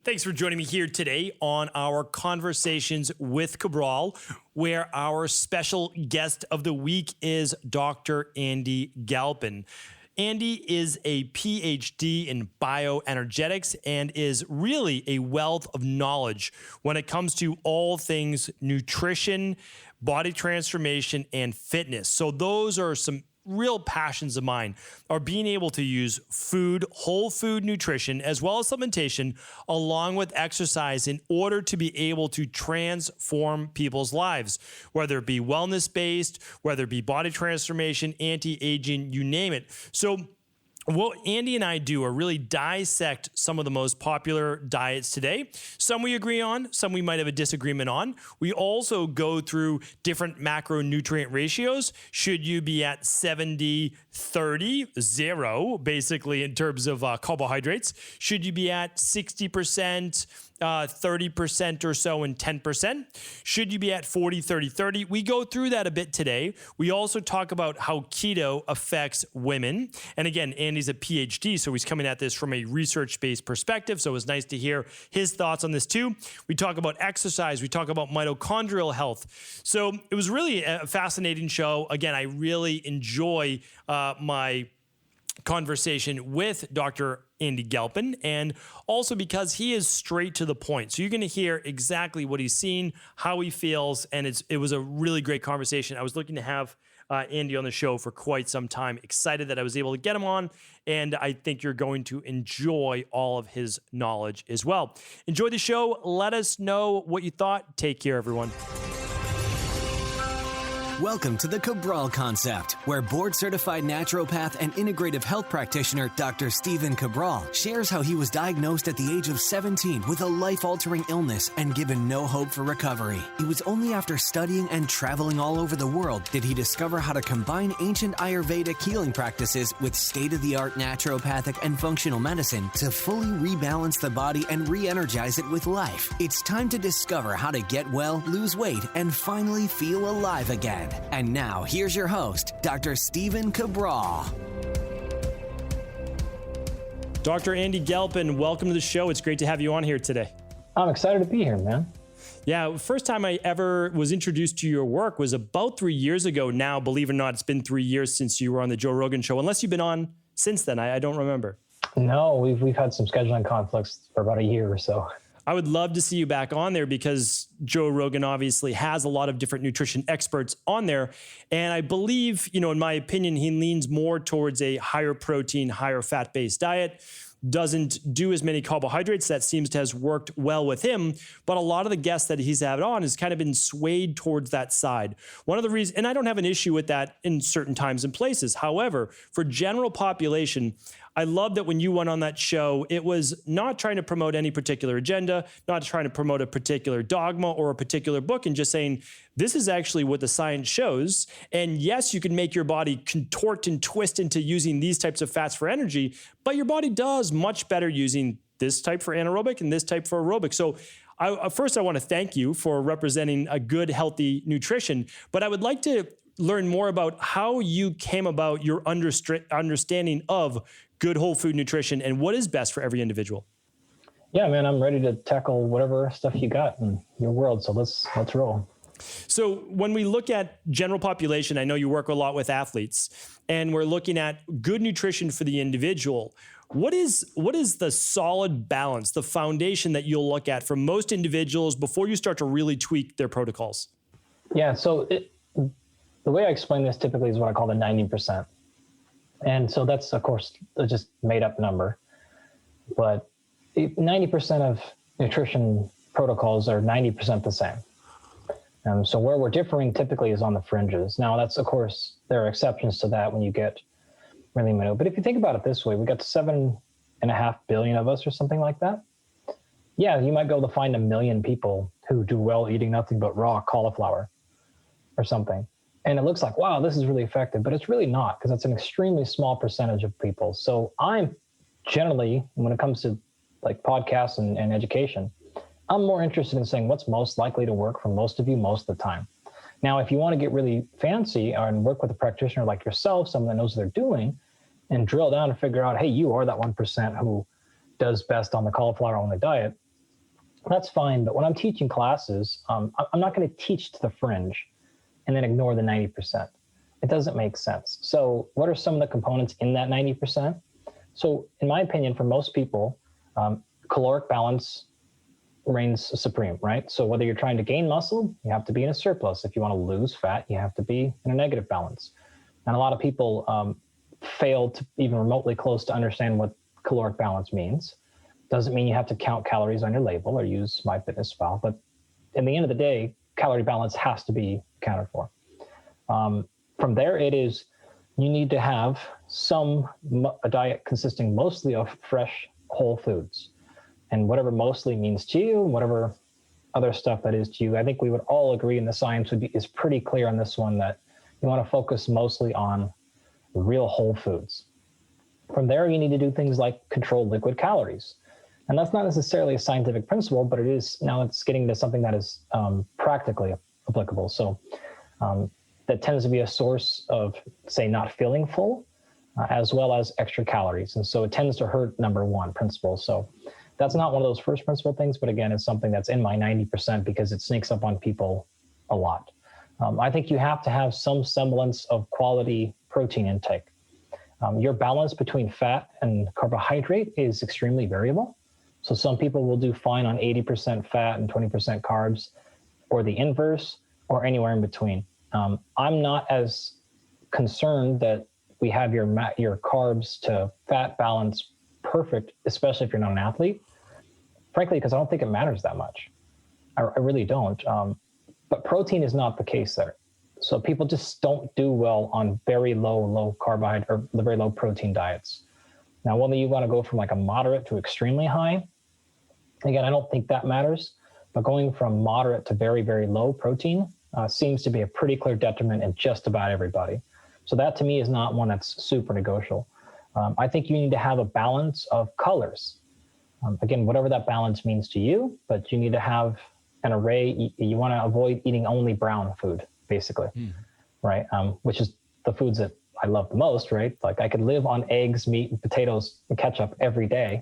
Thanks for joining me here today on our Conversations with Cabral, where our special guest of the week is Dr. Andy Galpin. Andy is a PhD in bioenergetics and is really a wealth of knowledge when it comes to all things nutrition, body transformation, and fitness. So those are some real passions of mine, are being able to use food, whole food nutrition, as well as supplementation, along with exercise in order to be able to transform people's lives, whether it be wellness-based, whether it be body transformation, anti-aging, you name it. So what Andy and I do are really dissect some of the most popular diets today. Some we agree on, some we might have a disagreement on. We also go through different macronutrient ratios. Should you be at 70, 30, 0, basically in terms of carbohydrates? Should you be at 60%, 30% or so, and 10%? Should you be at 40, 30, 30? We go through that a bit today. We also talk about how keto affects women. And again, Andy's a PhD, so he's coming at this from a research-based perspective. So it was nice to hear his thoughts on this too. We talk about exercise. We talk about mitochondrial health. So it was really a fascinating show. Again, I really enjoy my conversation with Dr. Andy Galpin, and also because he is straight to the point. So you're going to hear exactly what he's seen, how he feels, and it was a really great conversation. I was looking to have Andy on the show for quite some time. Excited that I was able to get him on, and I think you're going to enjoy all of his knowledge as well. Enjoy the show. Let us know what you thought. Take care, everyone. Welcome to the Cabral Concept, where board-certified naturopath and integrative health practitioner Dr. Stephen Cabral shares how he was diagnosed at the age of 17 with a life-altering illness and given no hope for recovery. It was only after studying and traveling all over the world did he discover how to combine ancient Ayurvedic healing practices with state-of-the-art naturopathic and functional medicine to fully rebalance the body and re-energize it with life. It's time to discover how to get well, lose weight, and finally feel alive again. And now, here's your host, Dr. Stephen Cabral. Dr. Andy Galpin, welcome to the show. It's great to have you on here today. I'm excited to be here, man. Yeah, first time I ever was introduced to your work was about 3 years ago now. Believe it or not, it's been 3 years since you were on the Joe Rogan show, unless you've been on since then. I don't remember. No, we've had some scheduling conflicts for about a year or so. I would love to see you back on there because Joe Rogan obviously has a lot of different nutrition experts on there. And I believe, in my opinion, he leans more towards a higher protein, higher fat-based diet, doesn't do as many carbohydrates. That seems to have worked well with him. But a lot of the guests that he's had on has kind of been swayed towards that side. One of the reasons, and I don't have an issue with that in certain times and places. However, for general population, I love that when you went on that show, it was not trying to promote any particular agenda, not trying to promote a particular dogma or a particular book, and just saying, this is actually what the science shows. And yes, you can make your body contort and twist into using these types of fats for energy, but your body does much better using this type for anaerobic and this type for aerobic. So first, I want to thank you for representing a good, healthy nutrition, but I would like to learn more about how you came about your understanding of good whole food nutrition and what is best for every individual. Yeah, man, I'm ready to tackle whatever stuff you got in your world. So let's roll. So when we look at general population, I know you work a lot with athletes, and we're looking at good nutrition for the individual. What is the solid balance, the foundation that you'll look at for most individuals before you start to really tweak their protocols? Yeah, so the way I explain this typically is what I call the 90%. And so that's, of course, a just made up number. But 90% of nutrition protocols are 90% the same. So where we're differing typically is on the fringes. Now, that's, of course, there are exceptions to that when you get really minute. But if you think about it this way, we got 7.5 billion of us or something like that. Yeah, you might be able to find 1 million people who do well eating nothing but raw cauliflower or something. And it looks like, wow, this is really effective, but it's really not, because it's an extremely small percentage of people. So I'm generally, when it comes to like podcasts and education, I'm more interested in saying what's most likely to work for most of you most of the time. Now, if you want to get really fancy and work with a practitioner like yourself, someone that knows what they're doing, and drill down and figure out, hey, you are that 1% who does best on the cauliflower only diet, That's fine. But when I'm teaching classes, I'm not going to teach to the fringe and then ignore the 90%. It doesn't make sense. So what are some of the components in that 90%? So in my opinion, for most people, caloric balance reigns supreme, right? So whether you're trying to gain muscle, you have to be in a surplus. If you want to lose fat, you have to be in a negative balance. And a lot of people fail to even remotely close to understand what caloric balance means. Doesn't mean you have to count calories on your label or use MyFitnessPal, but in the end of the day, calorie balance has to be accounted for. From there, it is you need to have a diet consisting mostly of fresh, whole foods. And whatever mostly means to you, whatever other stuff that is to you, I think we would all agree, and the science is pretty clear on this one, that you want to focus mostly on real whole foods. From there, you need to do things like control liquid calories. And that's not necessarily a scientific principle, but it's getting to something that is practically applicable. So that tends to be a source of, say, not feeling full, as well as extra calories. And so it tends to hurt number one principle. So that's not one of those first principle things, but again, it's something that's in my 90% because it sneaks up on people a lot. I think you have to have some semblance of quality protein intake. Your balance between fat and carbohydrate is extremely variable. So some people will do fine on 80% fat and 20% carbs, or the inverse, or anywhere in between. I'm not as concerned that we have your carbs to fat balance perfect, especially if you're not an athlete, frankly, because I don't think it matters that much. I really don't. But protein is not the case there. So people just don't do well on very low carbohydrate or very low protein diets. Now, whether you want to go from like a moderate to extremely high, again, I don't think that matters. But going from moderate to very, very low protein seems to be a pretty clear detriment in just about everybody. So that to me is not one that's super negotiable. I think you need to have a balance of colors. Again, whatever that balance means to you, but you need to have an array. You want to avoid eating only brown food, basically, right? Which is the foods that I love the most, right? Like I could live on eggs, meat, and potatoes and ketchup every day,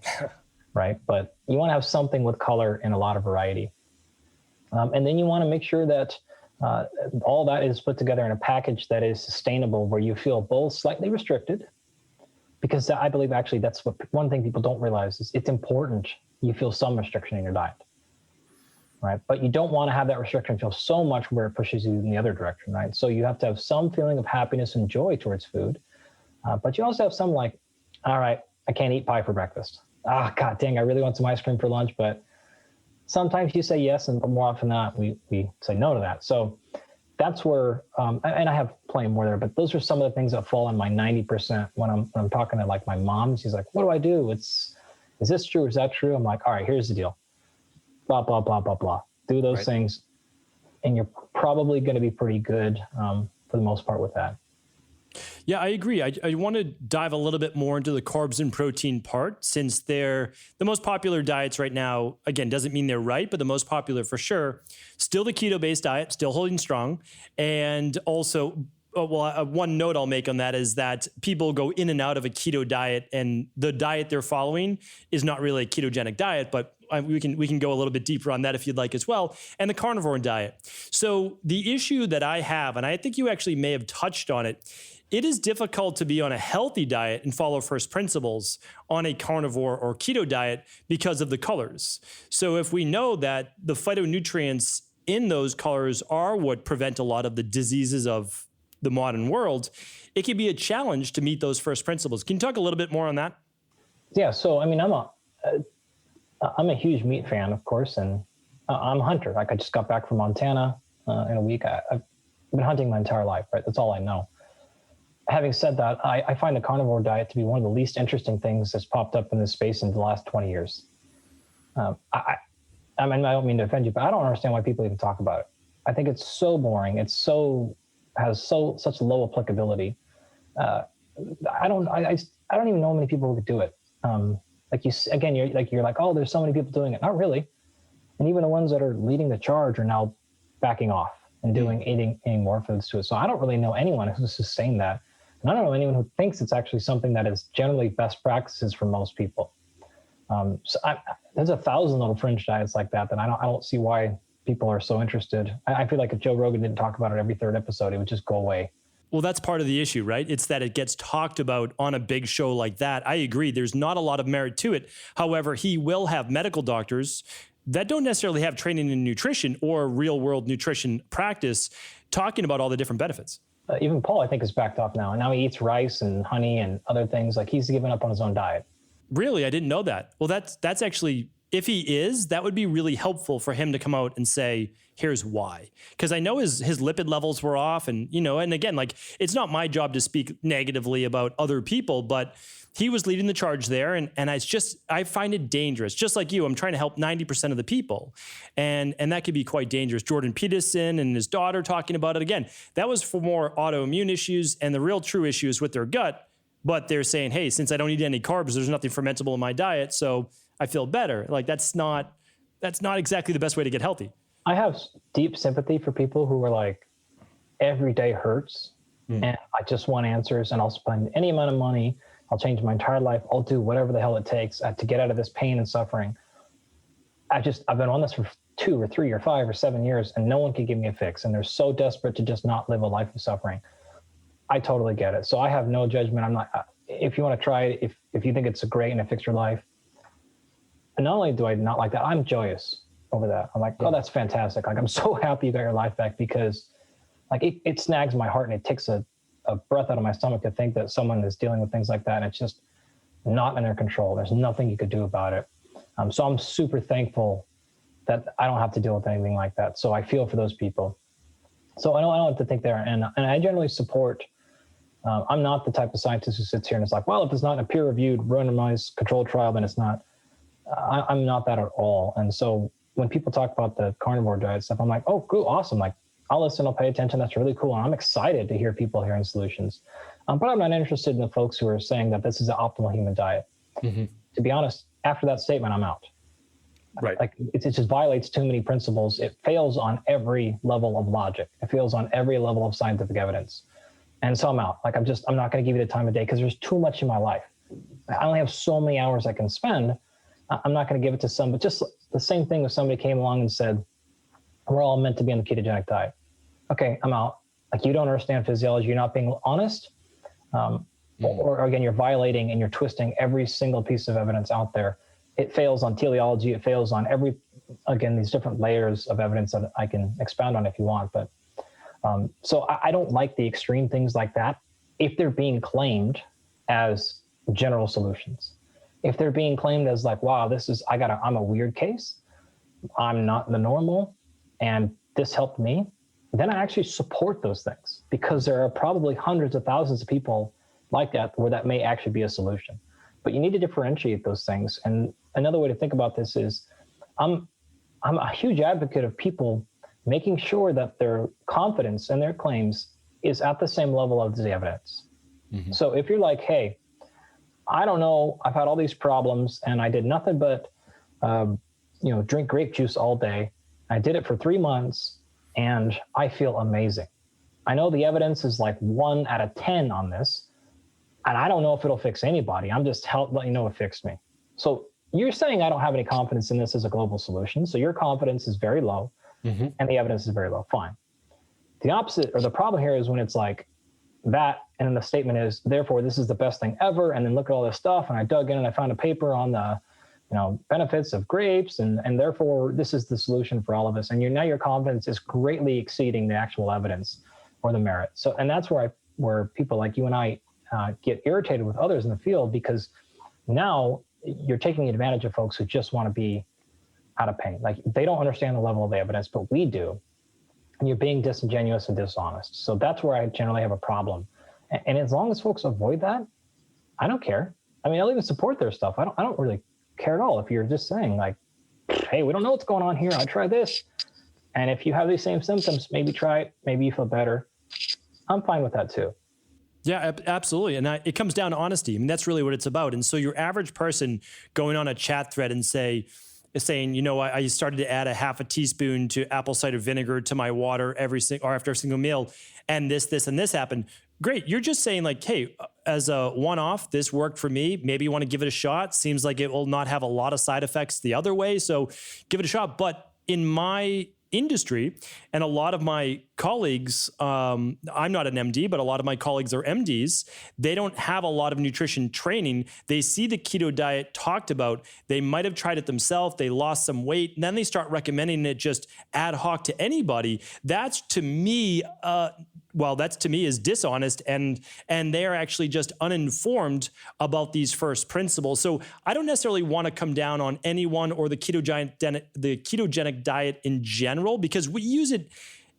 right? But you want to have something with color and a lot of variety. And then you want to make sure that all that is put together in a package that is sustainable, where you feel both slightly restricted, because I believe actually that's one thing people don't realize is it's important you feel some restriction in your diet, right? But you don't want to have that restriction feel so much where it pushes you in the other direction, right? So you have to have some feeling of happiness and joy towards food, but you also have some like, all right, I can't eat pie for breakfast. God dang, I really want some ice cream for lunch, but sometimes you say yes, and more often than not, we say no to that. So that's where, and I have plenty more there, but those are some of the things that fall in my 90% when I'm talking to like my mom. She's like, what do I do? Is this true? Is that true? I'm like, all right, here's the deal. Blah, blah, blah, blah, blah. Do those things, and you're probably going to be pretty good for the most part with that. Yeah, I agree. I want to dive a little bit more into the carbs and protein part, since they're the most popular diets right now. Again, doesn't mean they're right, but the most popular for sure. Still the keto-based diet, still holding strong. And also, one note I'll make on that is that people go in and out of a keto diet, and the diet they're following is not really a ketogenic diet, but we can go a little bit deeper on that if you'd like as well, and the carnivore diet. So the issue that I have, and I think you actually may have touched on it, it is difficult to be on a healthy diet and follow first principles on a carnivore or keto diet because of the colors. So if we know that the phytonutrients in those colors are what prevent a lot of the diseases of the modern world, it can be a challenge to meet those first principles. Can you talk a little bit more on that? Yeah. So, I mean, I'm a huge meat fan, of course, and I'm a hunter. Like I just got back from Montana in a week. I've been hunting my entire life, right? That's all I know. Having said that, I find the carnivore diet to be one of the least interesting things that's popped up in this space in the last 20 years. I mean, I don't mean to offend you, but I don't understand why people even talk about it. I think it's so boring. Has such low applicability. I don't even know many people who could do it. You're like, oh, there's so many people doing it. Not really. And even the ones that are leading the charge are now backing off and eating more foods to it. So I don't really know anyone who's sustained that. And I don't know anyone who thinks it's actually something that is generally best practices for most people. There's 1,000 little fringe diets like that I don't see why people are so interested. I feel like if Joe Rogan didn't talk about it every third episode, it would just go away. Well, that's part of the issue, right? It's that it gets talked about on a big show like that. I agree. There's not a lot of merit to it. However, he will have medical doctors that don't necessarily have training in nutrition or real world nutrition practice talking about all the different benefits. Even Paul, I think, is backed off now. And now he eats rice and honey and other things. Like, he's given up on his own diet. Really? I didn't know that. Well, that's actually, if he is, that would be really helpful for him to come out and say, here's why. Because I know his lipid levels were off. And, and again, like, it's not my job to speak negatively about other people, but he was leading the charge there. And I find it dangerous. Just like you, I'm trying to help 90% of the people. And that could be quite dangerous. Jordan Peterson and his daughter talking about it. Again, that was for more autoimmune issues and the real true issues with their gut. But they're saying, hey, since I don't eat any carbs, there's nothing fermentable in my diet, so I feel better. Like, that's not exactly the best way to get healthy. I have deep sympathy for people who are like, every day hurts and I just want answers, and I'll spend any amount of money. I'll change my entire life. I'll do whatever the hell it takes to get out of this pain and suffering. I've been on this for 2 or 3 or 5 or 7 years, and no one can give me a fix. And they're so desperate to just not live a life of suffering. I totally get it. So I have no judgment. I'm not, if you want to try it, if you think it's great and it fixes your life, and not only do I not like that, I'm joyous over that. I'm like, oh, that's fantastic. Like, I'm so happy you got your life back, because like it snags my heart and it takes a breath out of my stomach to think that someone is dealing with things like that. And it's just not in their control. There's nothing you could do about it. So I'm super thankful that I don't have to deal with anything like that. So I feel for those people. So I don't have to think there. And I generally support, I'm not the type of scientist who sits here and is like, well, if it's not in a peer-reviewed, randomized controlled trial, then it's not. I'm not that at all. And so when people talk about the carnivore diet stuff, I'm like, oh, cool, awesome. Like, I'll listen, I'll pay attention. That's really cool. And I'm excited to hear people hearing solutions. But I'm not interested in the folks who are saying that this is an optimal human diet. Mm-hmm. To be honest, after that statement, I'm out. Right. Like, it just violates too many principles. It fails on every level of logic. It fails on every level of scientific evidence. And so I'm out. Like, I'm not going to give you the time of day, because there's too much in my life. I only have so many hours I can spend. I'm not going to give it to some, but just the same thing if somebody came along and said, we're all meant to be on the ketogenic diet. Okay, I'm out. Like, you don't understand physiology. You're not being honest. Or again, you're violating and you're twisting every single piece of evidence out there. It fails on teleology. It fails on these different layers of evidence that I can expound on if you want. But so I don't like the extreme things like that if they're being claimed as general solutions. If they're being claimed as like, wow, I'm a weird case, I'm not the normal, and this helped me, then I actually support those things, because there are probably hundreds of thousands of people like that where that may actually be a solution. But you need to differentiate those things. And another way to think about this is I'm a huge advocate of people making sure that their confidence in their claims is at the same level as the evidence. Mm-hmm. So if you're like, hey, I don't know, I've had all these problems and I did nothing but drink grape juice all day. I did it for 3 months and I feel amazing. I know the evidence is like 1 out of 10 on this, and I don't know if it'll fix anybody. I'm just letting you know it fixed me. So you're saying I don't have any confidence in this as a global solution. So your confidence is very low, mm-hmm. and the evidence is very low. Fine. The opposite, or the problem here, is when it's like that, and then the statement is, therefore, this is the best thing ever. And then look at all this stuff. And I dug in and I found a paper on the benefits of grapes, and therefore this is the solution for all of us. And now your confidence is greatly exceeding the actual evidence or the merit. So, and that's where people like you and I get irritated with others in the field, because now you're taking advantage of folks who just want to be out of pain. Like, they don't understand the level of the evidence, but we do. And you're being disingenuous and dishonest. So that's where I generally have a problem. And as long as folks avoid that, I don't care. I mean, I'll even support their stuff. I don't really care at all if you're just saying like, hey, we don't know what's going on here. I tried this. And if you have these same symptoms, maybe try it. Maybe you feel better. I'm fine with that too. Yeah, absolutely. And it comes down to honesty. I mean, that's really what it's about. And so your average person going on a chat thread and saying, I started to add a half a teaspoon to apple cider vinegar to my water after a single meal, and this, and this happened. great. You're just saying like, hey, as a one-off, this worked for me. Maybe you want to give it a shot. Seems like it will not have a lot of side effects the other way. So give it a shot. But in my industry and a lot of my colleagues, I'm not an MD, but a lot of my colleagues are MDs. They don't have a lot of nutrition training. They see the keto diet talked about. They might have tried it themselves. They lost some weight. And then they start recommending it just ad hoc to anybody. That's to me, is dishonest, and they are actually just uninformed about these first principles. So I don't necessarily want to come down on anyone or the ketogenic diet in general, because we use it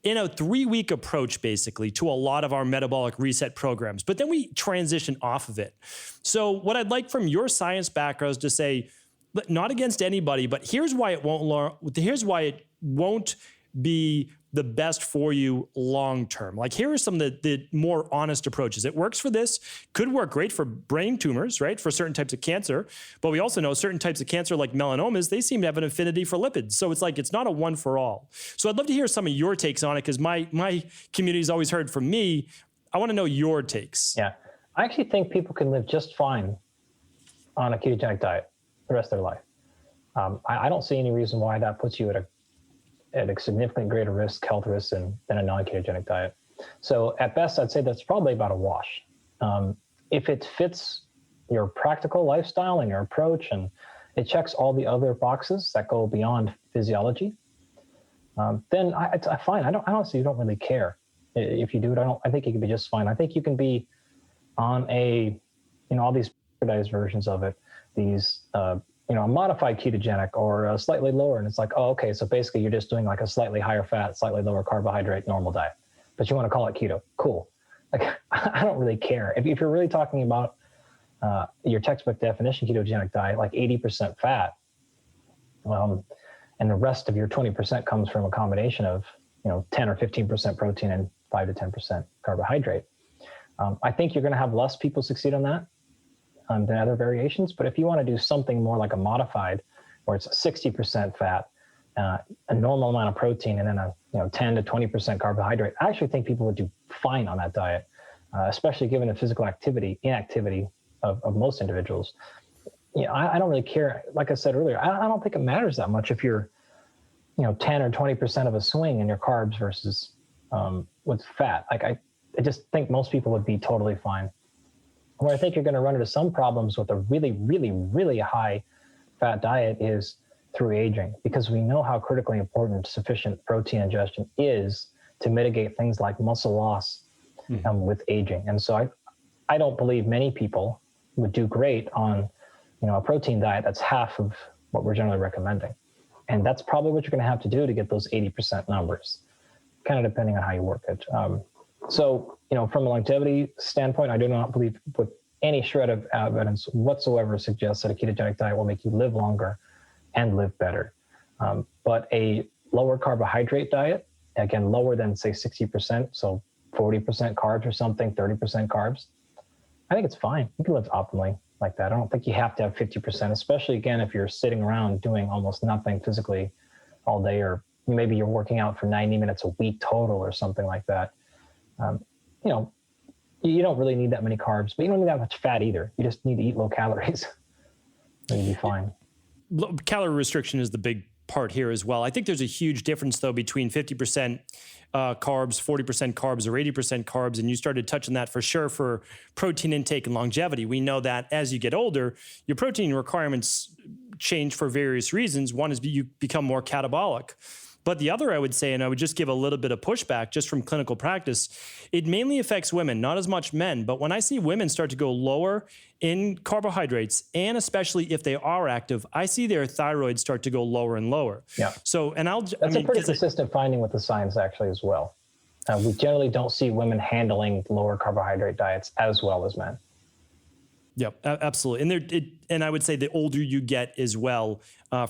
in a 3-week approach basically to a lot of our metabolic reset programs, but then we transition off of it. So what I'd like from your science background is to say, not against anybody, but here's why it won't be the best for you long term. Like, here are some of the more honest approaches. It works for this, could work great for brain tumors, right? For certain types of cancer. But we also know certain types of cancer, like melanomas, they seem to have an affinity for lipids. So it's like, it's not a one for all. So I'd love to hear some of your takes on it, because my community's always heard from me. I want to know your takes. Yeah. I actually think people can live just fine on a ketogenic diet the rest of their life. I don't see any reason why that puts you at a significantly greater risk, health risk than a non-ketogenic diet. So at best, I'd say that's probably about a wash. If it fits your practical lifestyle and your approach, and it checks all the other boxes that go beyond physiology, then it's fine. I honestly don't really care if you do it. I think you can be just fine. I think you can be on all these standardized versions of it, these a modified ketogenic or a slightly lower. And it's like, oh, okay, so basically you're just doing like a slightly higher fat, slightly lower carbohydrate, normal diet, but you want to call it keto. Cool. Like, I don't really care. If you're really talking about your textbook definition ketogenic diet, like 80% fat, and the rest of your 20% comes from a combination of, 10 or 15% protein and 5 to 10% carbohydrate. I think you're going to have less people succeed on that than other variations. But if you want to do something more like a modified, where it's 60% fat, a normal amount of protein, and then a 10 to 20% carbohydrate, I actually think people would do fine on that diet, especially given the physical inactivity of most individuals. I don't really care. Like I said earlier, I don't think it matters that much if you're 10 or 20% of a swing in your carbs versus with fat. Like I just think most people would be totally fine. Where I think you're going to run into some problems with a really, really, really high fat diet is through aging, because we know how critically important sufficient protein ingestion is to mitigate things like muscle loss with aging. And so I don't believe many people would do great on a protein diet that's half of what we're generally recommending. And that's probably what you're going to have to do to get those 80% numbers, kind of depending on how you work it. So, from a longevity standpoint, I do not believe with any shred of evidence whatsoever suggests that a ketogenic diet will make you live longer and live better. But a lower carbohydrate diet, again, lower than say 60%, so 40% carbs or something, 30% carbs, I think it's fine. You can live optimally like that. I don't think you have to have 50%, especially again, if you're sitting around doing almost nothing physically all day, or maybe you're working out for 90 minutes a week total or something like that. You don't really need that many carbs, but you don't need that much fat either. You just need to eat low calories. And you'll be fine. Calorie restriction is the big part here as well. I think there's a huge difference though between 50% carbs, 40% carbs, or 80% carbs. And you started touching that for sure for protein intake and longevity. We know that as you get older, your protein requirements change for various reasons. One is you become more catabolic. But the other, I would say, and I would just give a little bit of pushback just from clinical practice, it mainly affects women, not as much men. But when I see women start to go lower in carbohydrates, and especially if they are active, I see their thyroid start to go lower and lower. Yeah. So, that's a pretty consistent finding with the science actually as well. We generally don't see women handling lower carbohydrate diets as well as men. Yeah, absolutely. And I would say the older you get as well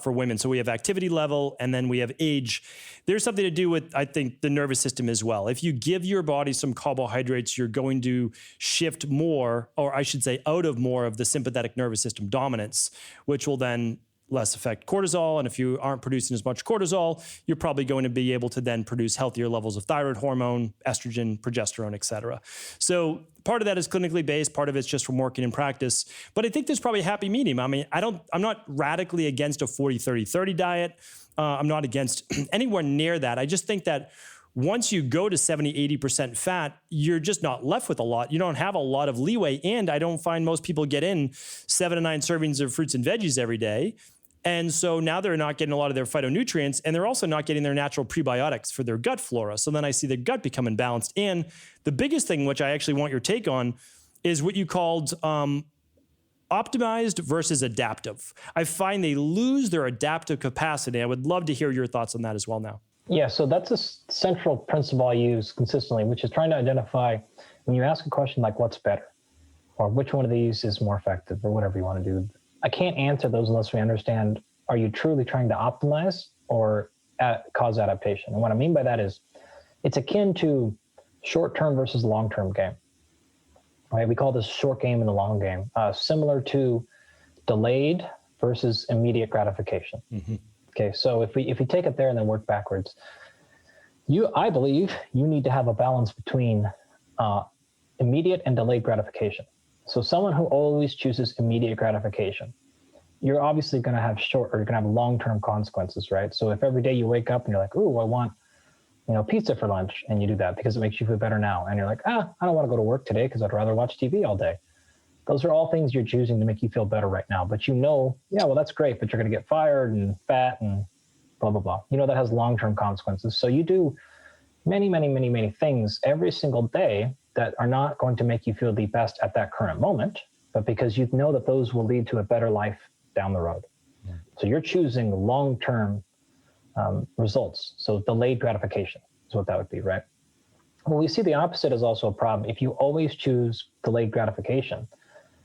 for women. So we have activity level, and then we have age. There's something to do with, I think, the nervous system as well. If you give your body some carbohydrates, you're going to shift more, or I should say out of more of the sympathetic nervous system dominance, which will then less affect cortisol. And if you aren't producing as much cortisol, you're probably going to be able to then produce healthier levels of thyroid hormone, estrogen, progesterone, et cetera. So part of that is clinically based. Part of it's just from working in practice. But I think there's probably a happy medium. I mean, I'm not radically against a 40-30-30 diet. I'm not against anywhere near that. I just think that once you go to 70, 80% fat, you're just not left with a lot. You don't have a lot of leeway. And I don't find most people get in 7 to 9 servings of fruits and veggies every day. And so now they're not getting a lot of their phytonutrients, and they're also not getting their natural prebiotics for their gut flora. So then I see the gut become imbalanced. And the biggest thing, which I actually want your take on, is what you called optimized versus adaptive. I find they lose their adaptive capacity. I would love to hear your thoughts on that as well now. Yeah, so that's a central principle I use consistently, which is trying to identify when you ask a question like what's better or which one of these is more effective or whatever you want to do. I can't answer those unless we understand, are you truly trying to optimize or cause adaptation? And what I mean by that is it's akin to short-term versus long-term game, right? We call this short game and the long game, similar to delayed versus immediate gratification. Mm-hmm. Okay, so if we take it there and then work backwards, I believe you need to have a balance between immediate and delayed gratification. So someone who always chooses immediate gratification, you're obviously going to have short or you're going to have long-term consequences, right? So if every day you wake up and you're like, "Ooh, I want, pizza for lunch," and you do that because it makes you feel better now, and you're like, "I don't want to go to work today because I'd rather watch TV all day." Those are all things you're choosing to make you feel better right now. But that's great, but you're going to get fired and fat and blah, blah, blah. That has long-term consequences. So you do many, many, many, many things every single day that are not going to make you feel the best at that current moment, but because you know that those will lead to a better life down the road. Yeah. So you're choosing long-term results. So delayed gratification is what that would be, right? Well, we see the opposite is also a problem. If you always choose delayed gratification,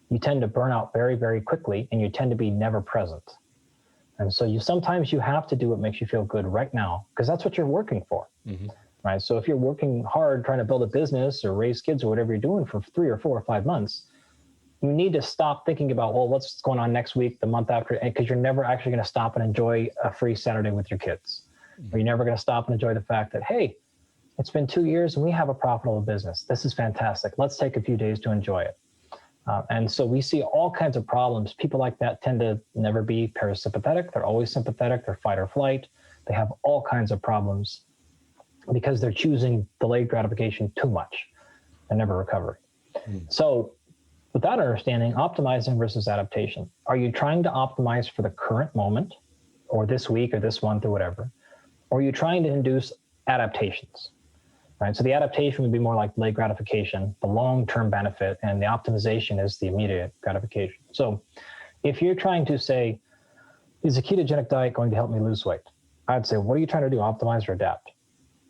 you tend to burn out very, very quickly, and you tend to be never present. And so sometimes you have to do what makes you feel good right now, because that's what you're working for, mm-hmm. right? So if you're working hard trying to build a business or raise kids or whatever you're doing for 3 or 4 or 5 months, you need to stop thinking about, well, what's going on next week, the month after, because you're never actually going to stop and enjoy a free Saturday with your kids. Mm-hmm. Or you're never going to stop and enjoy the fact that, hey, it's been 2 years and we have a profitable business. This is fantastic. Let's take a few days to enjoy it. And so we see all kinds of problems. People like that tend to never be parasympathetic. They're always sympathetic. They're fight or flight. They have all kinds of problems because they're choosing delayed gratification too much and never recovery. So with that understanding, optimizing versus adaptation. Are you trying to optimize for the current moment or this week or this month or whatever? Or are you trying to induce adaptations? Right? So the adaptation would be more like delayed gratification, the long-term benefit, and the optimization is the immediate gratification. So if you're trying to say, is a ketogenic diet going to help me lose weight? I'd say, what are you trying to do, optimize or adapt?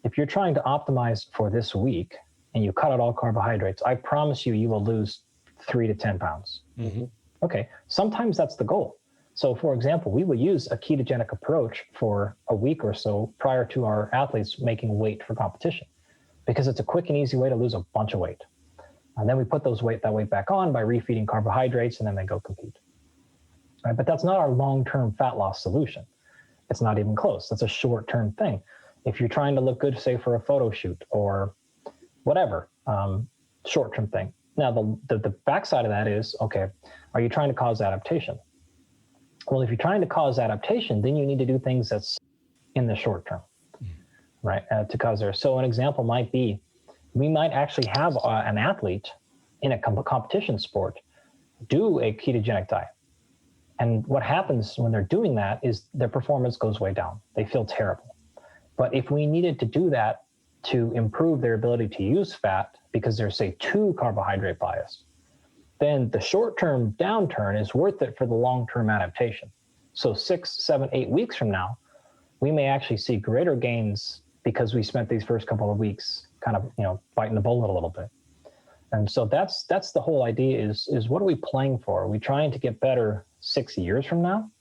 If you're trying to optimize for this week and you cut out all carbohydrates, I promise you will lose 3 to 10 pounds. Mm-hmm. Okay, sometimes that's the goal. So for example, we would use a ketogenic approach for a week or so prior to our athletes making weight for competition, because it's a quick and easy way to lose a bunch of weight. And then we put that weight back on by refeeding carbohydrates, and then they go compete. Right? But that's not our long-term fat loss solution. It's not even close. That's a short-term thing. If you're trying to look good, say for a photo shoot or whatever, short-term thing. Now, the backside of that is, okay, are you trying to cause adaptation? Well, if you're trying to cause adaptation, then you need to do things that's in the short term. Right, to cause there. So an example might be, we might actually have an athlete in a competition sport do a ketogenic diet. And what happens when they're doing that is their performance goes way down. They feel terrible. But if we needed to do that to improve their ability to use fat, because they're, say, too carbohydrate biased, then the short-term downturn is worth it for the long-term adaptation. So 6, 7, 8 weeks from now, we may actually see greater gains because we spent these first couple of weeks kind of, biting the bullet a little bit. And so that's the whole idea is what are we playing for? Are we trying to get better 6 years from now?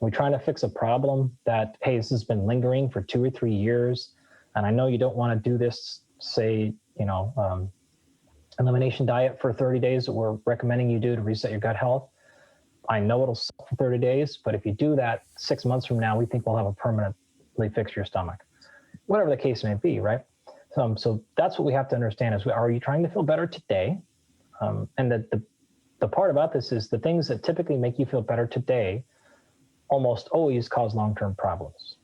Are we trying to fix a problem that, hey, this has been lingering for 2 or 3 years, and I know you don't want to do this, say, elimination diet for 30 days that we're recommending you do to reset your gut health. I know it'll suck for 30 days, but if you do that 6 months from now, we think we'll have a permanently fix your stomach, whatever the case may be, right? So that's what we have to understand is, are you trying to feel better today? And the part about this is the things that typically make you feel better today almost always cause long-term problems,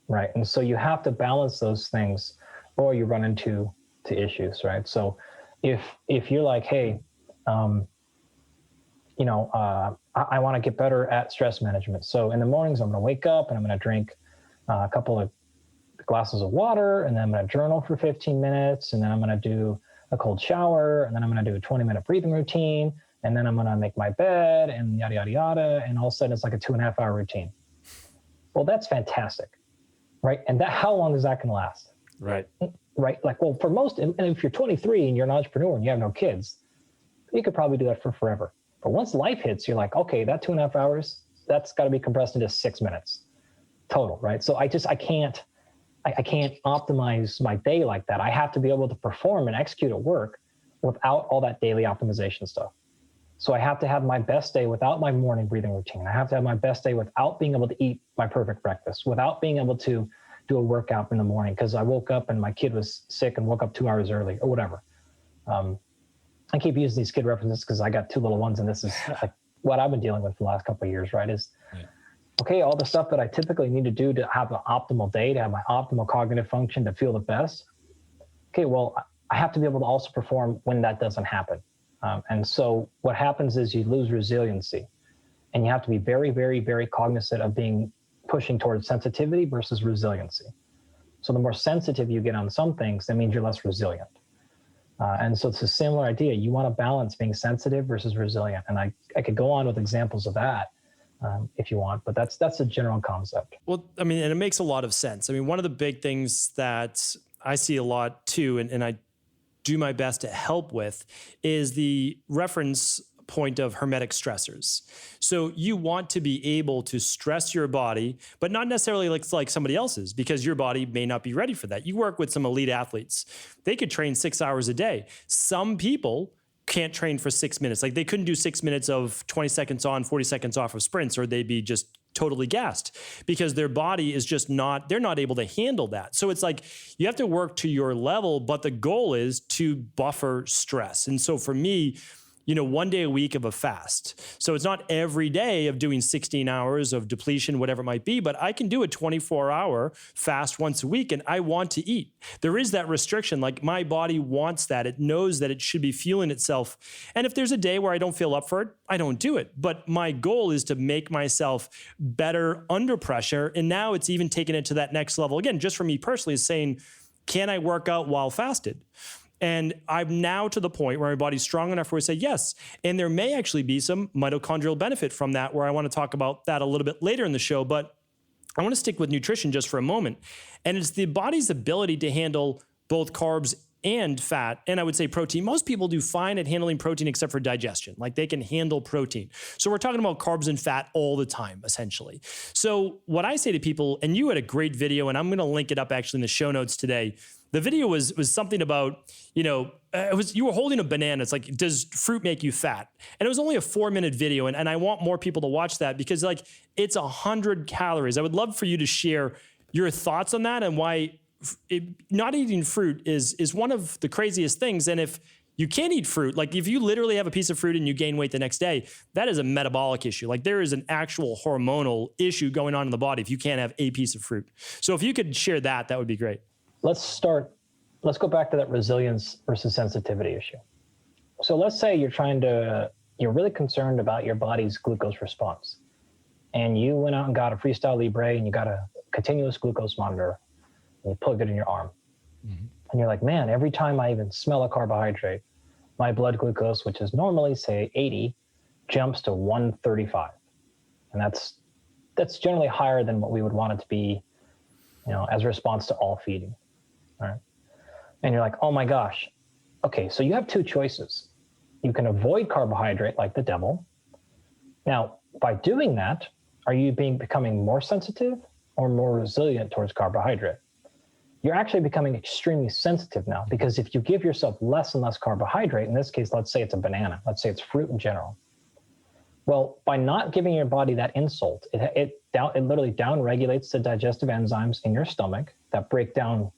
right? And so you have to balance those things or you run into issues, right? So if you're like, hey, I want to get better at stress management. So in the mornings, I'm going to wake up and I'm going to drink a couple of glasses of water, and then I'm going to journal for 15 minutes, and then I'm going to do a cold shower, and then I'm going to do a 20-minute breathing routine, and then I'm going to make my bed, and yada, yada, yada. And all of a sudden, it's like a 2.5-hour routine. Well, that's fantastic, right? And how long is that going to last? Right. Right. Like, well, for most, and if you're 23 and you're an entrepreneur and you have no kids, you could probably do that for forever. But once life hits, you're like, okay, that 2.5 hours, that's got to be compressed into 6 minutes total, right? So I can't optimize my day like that. I have to be able to perform and execute at work without all that daily optimization stuff. So I have to have my best day without my morning breathing routine. I have to have my best day without being able to eat my perfect breakfast, without being able to do a workout in the morning because I woke up and my kid was sick and woke up 2 hours early or whatever. I keep using these kid references because I got 2 little ones, and this is like what I've been dealing with for the last couple of years, right? Okay, all the stuff that I typically need to do to have an optimal day, to have my optimal cognitive function, to feel the best. Okay, well, I have to be able to also perform when that doesn't happen. And so what happens is you lose resiliency, and you have to be very, very, very cognizant of pushing towards sensitivity versus resiliency. So the more sensitive you get on some things, that means you're less resilient. And so it's a similar idea. You want to balance being sensitive versus resilient. And I could go on with examples of that if you want, but that's a general concept. Well, I mean, and it makes a lot of sense. I mean, one of the big things that I see a lot too, and I do my best to help with, is the reference point of hermetic stressors. So you want to be able to stress your body, but not necessarily like somebody else's, because your body may not be ready for that. You work with some elite athletes. They could train 6 hours a day. Some people can't train for 6 minutes. Like they couldn't do 6 minutes of 20 seconds on, 40 seconds off of sprints, or they'd be just totally gassed because their body is just they're not able to handle that. So it's like you have to work to your level, but the goal is to buffer stress. And so for me, 1 day a week of a fast. So it's not every day of doing 16 hours of depletion, whatever it might be, but I can do a 24-hour fast once a week, and I want to eat. There is that restriction. Like my body wants that. It knows that it should be fueling itself. And if there's a day where I don't feel up for it, I don't do it. But my goal is to make myself better under pressure. And now it's even taken it to that next level. Again, just for me personally, is saying, can I work out while fasted? And I'm now to the point where my body's strong enough where I say yes. And there may actually be some mitochondrial benefit from that, where I want to talk about that a little bit later in the show. But I want to stick with nutrition just for a moment. And it's the body's ability to handle both carbs and fat, and I would say protein. Most people do fine at handling protein except for digestion. Like they can handle protein. So we're talking about carbs and fat all the time, essentially. So what I say to people, and you had a great video, and I'm going to link it up actually in the show notes today. The video was something about, you were holding a banana. It's like, does fruit make you fat? And it was only a 4-minute video. And I want more people to watch that because it's 100 calories. I would love for you to share your thoughts on that and why not eating fruit is one of the craziest things. And if you can't eat fruit, like if you literally have a piece of fruit and you gain weight the next day, that is a metabolic issue. Like there is an actual hormonal issue going on in the body if you can't have a piece of fruit. So if you could share that, that would be great. Let's go back to that resilience versus sensitivity issue. So let's say you're really concerned about your body's glucose response, and you went out and got a Freestyle Libre and you got a continuous glucose monitor and you plugged it in your arm. Mm-hmm. And you're like, man, every time I even smell a carbohydrate, my blood glucose, which is normally say 80, jumps to 135. And that's generally higher than what we would want it to be, as a response to all feeding. All right. And you're like, oh my gosh. Okay, so you have 2 choices. You can avoid carbohydrate like the devil. Now, by doing that, are you becoming more sensitive or more resilient towards carbohydrate? You're actually becoming extremely sensitive now, because if you give yourself less and less carbohydrate, in this case, let's say it's a banana, let's say it's fruit in general. Well, by not giving your body that insult, it literally down regulates the digestive enzymes in your stomach that break down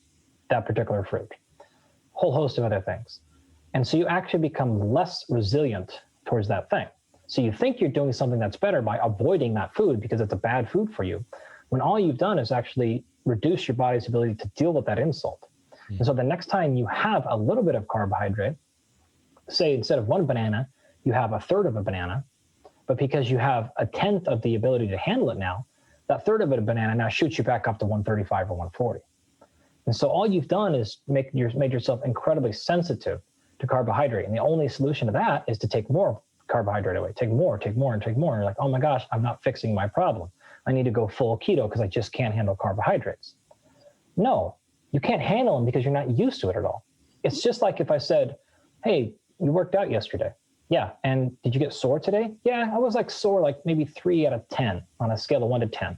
that particular fruit. Whole host of other things. And so you actually become less resilient towards that thing. So you think you're doing something that's better by avoiding that food because it's a bad food for you, when all you've done is actually reduce your body's ability to deal with that insult. And so the next time you have a little bit of carbohydrate, say instead of one banana, you have a third of a banana, but because you have a tenth of the ability to handle it now, that third of a banana now shoots you back up to 135 or 140. And so all you've done is made yourself incredibly sensitive to carbohydrate. And the only solution to that is to take more carbohydrate away, take more, and you're like, oh my gosh, I'm not fixing my problem. I need to go full keto because I just can't handle carbohydrates. No, you can't handle them because you're not used to it at all. It's just like if I said, hey, you worked out yesterday. Yeah. And did you get sore today? Yeah, I was like sore, like maybe 3 out of 10 on a scale of 1 to 10.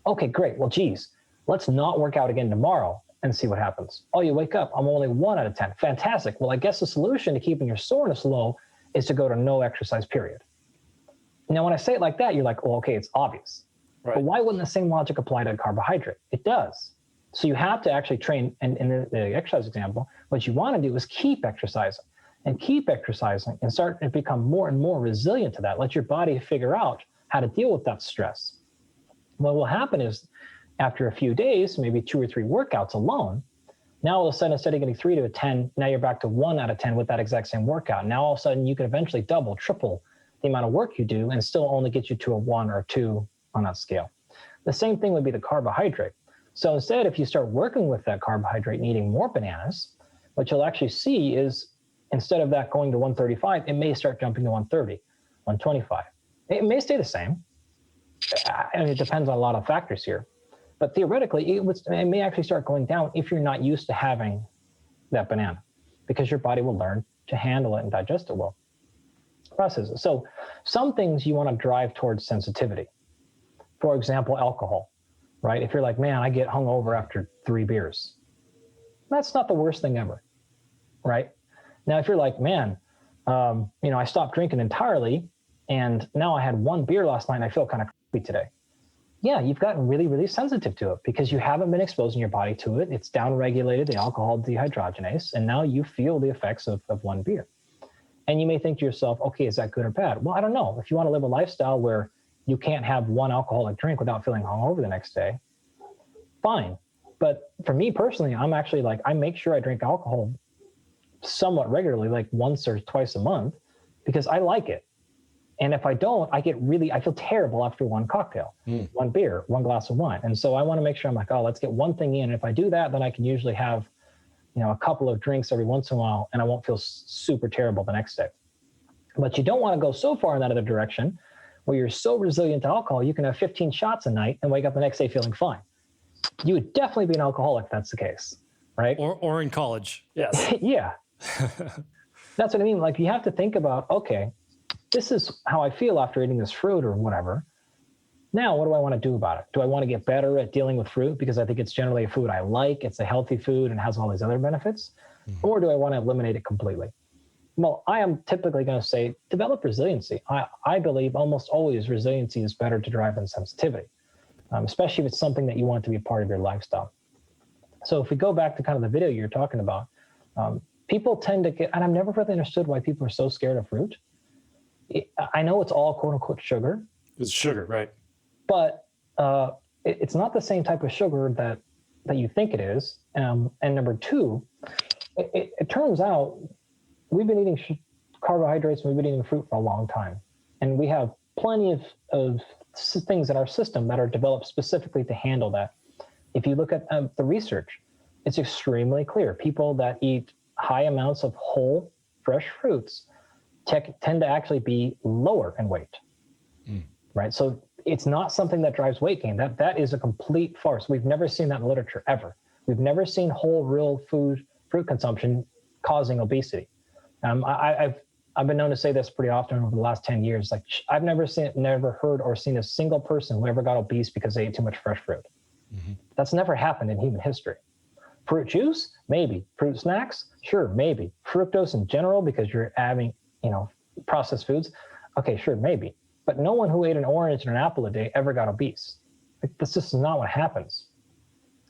Okay, great. Well, geez, let's not work out again tomorrow and see what happens. Oh, you wake up, I'm only 1 out of 10. Fantastic. Well, I guess the solution to keeping your soreness low is to go to no exercise period. Now, when I say it like that, you're like, well, okay, it's obvious. Right. But why wouldn't the same logic apply to carbohydrate? It does. So you have to actually train, and in the exercise example, what you want to do is keep exercising and start to become more and more resilient to that. Let your body figure out how to deal with that stress. What will happen is after a few days, maybe 2 or 3 workouts alone, now all of a sudden, instead of getting 3 to a 10, now you're back to 1 out of 10 with that exact same workout. Now all of a sudden you can eventually double, triple the amount of work you do and still only get you to a 1 or 2 on that scale. The same thing would be the carbohydrate. So instead, if you start working with that carbohydrate and eating more bananas, what you'll actually see is instead of that going to 135, it may start jumping to 130, 125. It may stay the same. I mean, it depends on a lot of factors here. But theoretically, it may actually start going down if you're not used to having that banana, because your body will learn to handle it and digest it well. Processes. So some things you want to drive towards sensitivity. For example, alcohol, right? If you're like, man, I get hungover after 3 beers. That's not the worst thing ever, right? Now, if you're like, man, I stopped drinking entirely, and now I had 1 beer last night and I feel kind of crappy today. Yeah, you've gotten really, really sensitive to it because you haven't been exposing your body to it. It's downregulated the alcohol dehydrogenase, and now you feel the effects of 1 beer. And you may think to yourself, okay, is that good or bad? Well, I don't know. If you want to live a lifestyle where you can't have 1 alcoholic drink without feeling hungover the next day, fine. But for me personally, I'm actually like, I make sure I drink alcohol somewhat regularly, like once or twice a month, because I like it. And if I don't, I feel terrible after 1 cocktail, 1 beer, 1 glass of wine. And so I want to make sure I'm like, oh, let's get 1 thing in. And if I do that, then I can usually have, a couple of drinks every once in a while, and I won't feel super terrible the next day. But you don't want to go so far in that other direction where you're so resilient to alcohol, you can have 15 shots a night and wake up the next day feeling fine. You would definitely be an alcoholic if that's the case, right? Or in college. Yes. Yeah. That's what I mean. Like, you have to think about, okay, this is how I feel after eating this fruit or whatever. Now, what do I want to do about it? Do I want to get better at dealing with fruit because I think it's generally a food I like, it's a healthy food and has all these other benefits? Mm-hmm. Or do I want to eliminate it completely? Well, I am typically going to say develop resiliency. I believe almost always resiliency is better to drive than sensitivity, especially if it's something that you want to be a part of your lifestyle. So if we go back to kind of the video you're talking about, people tend to get, and I've never really understood why people are so scared of fruit. I know it's all quote unquote sugar. It's sugar, right? But it's not the same type of sugar that you think it is. And number 2, it turns out we've been eating carbohydrates, we've been eating fruit for a long time. And we have plenty of things in our system that are developed specifically to handle that. If you look at the research, it's extremely clear. People that eat high amounts of whole, fresh fruits tend to actually be lower in weight, right? So it's not something that drives weight gain. That is a complete farce. We've never seen that in literature ever. We've never seen whole, real fruit consumption causing obesity. I've been known to say this pretty often over the last 10 years. Like, I've never heard or seen a single person who ever got obese because they ate too much fresh fruit. Mm-hmm. That's never happened in human history. Fruit juice, maybe. Fruit snacks, sure, maybe. Fructose in general, because you're having, processed foods, okay, sure, maybe. but no one who ate an orange and an apple a day ever got obese. Like, this just is not what happens.